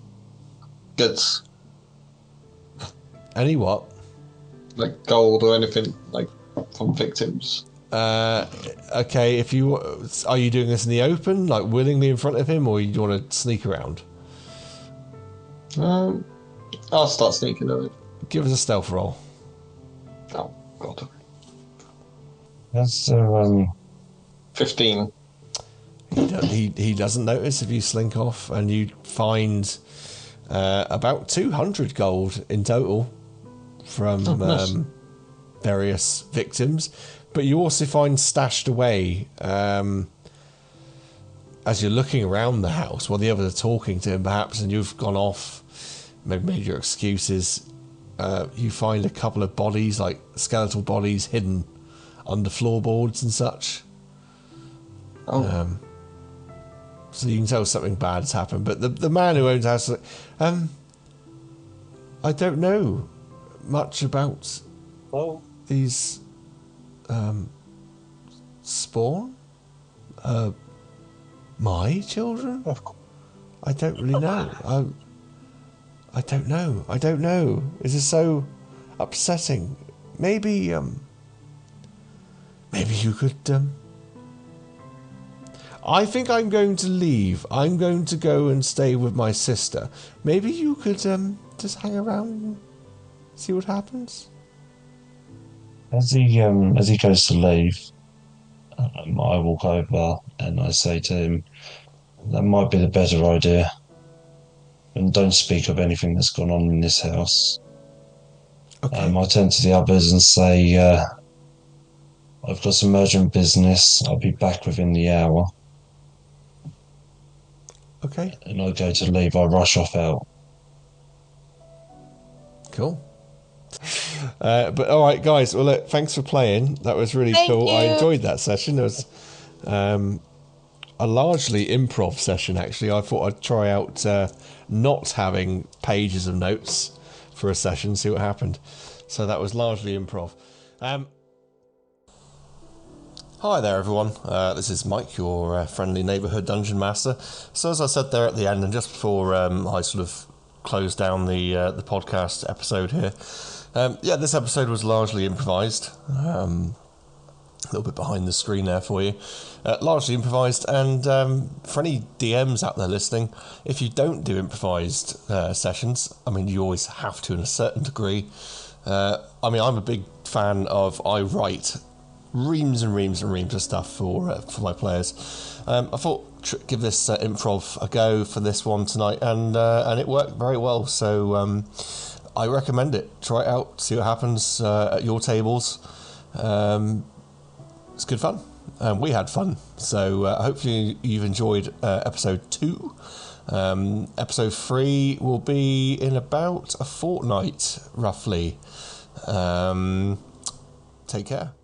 goods, any what? like gold or anything, like from victims? Okay, if you are you doing this in the open, like willingly in front of him, or you want to sneak around? I'll start sneaking over. Give us a stealth roll. Oh God, That's 15. He doesn't notice if you slink off, and you find about 200 gold in total from nice. Various victims. But you also find stashed away, as you're looking around the house while the others are talking to him, perhaps, and you've gone off, maybe made your excuses. You find a couple of bodies, like skeletal bodies, hidden under floorboards and such. Oh, So you can tell something bad has happened. But the man who owns the house is like, I don't know much about these Spawn? My children? Of course. I don't really know. I don't know. I don't know. This is so upsetting. Maybe you could. I think I'm going to leave. I'm going to go and stay with my sister. Maybe you could just hang around and see what happens? As he goes to leave, I walk over and I say to him, "That might be the better idea. And don't speak of anything that's gone on in this house." Okay. I turn to the others and say, "I've got some urgent business. I'll be back within the hour." Okay. And I go to leave. I rush off out. Cool. But all right, guys. Well, look, thanks for playing. That was really Thank cool. I you. enjoyed that session. It was a largely improv session, actually. I thought I'd try out not having pages of notes for a session, see what happened. So that was largely improv. Hi there, everyone. This is Mike, your friendly neighbourhood dungeon master. So as I said there at the end, and just before I sort of close down the podcast episode here, this episode was largely improvised. A little bit behind the screen there for you. Largely improvised, and for any DMs out there listening, if you don't do improvised sessions, I mean, you always have to in a certain degree. I mean, I'm a big fan of, I write reams and reams and reams of stuff for my players. I thought give this improv a go for this one tonight, and it worked very well. So I recommend it. Try it out, see what happens at your tables. It's good fun, and we had fun. So hopefully you've enjoyed episode 2. Episode 3 will be in about a fortnight, roughly. Take care.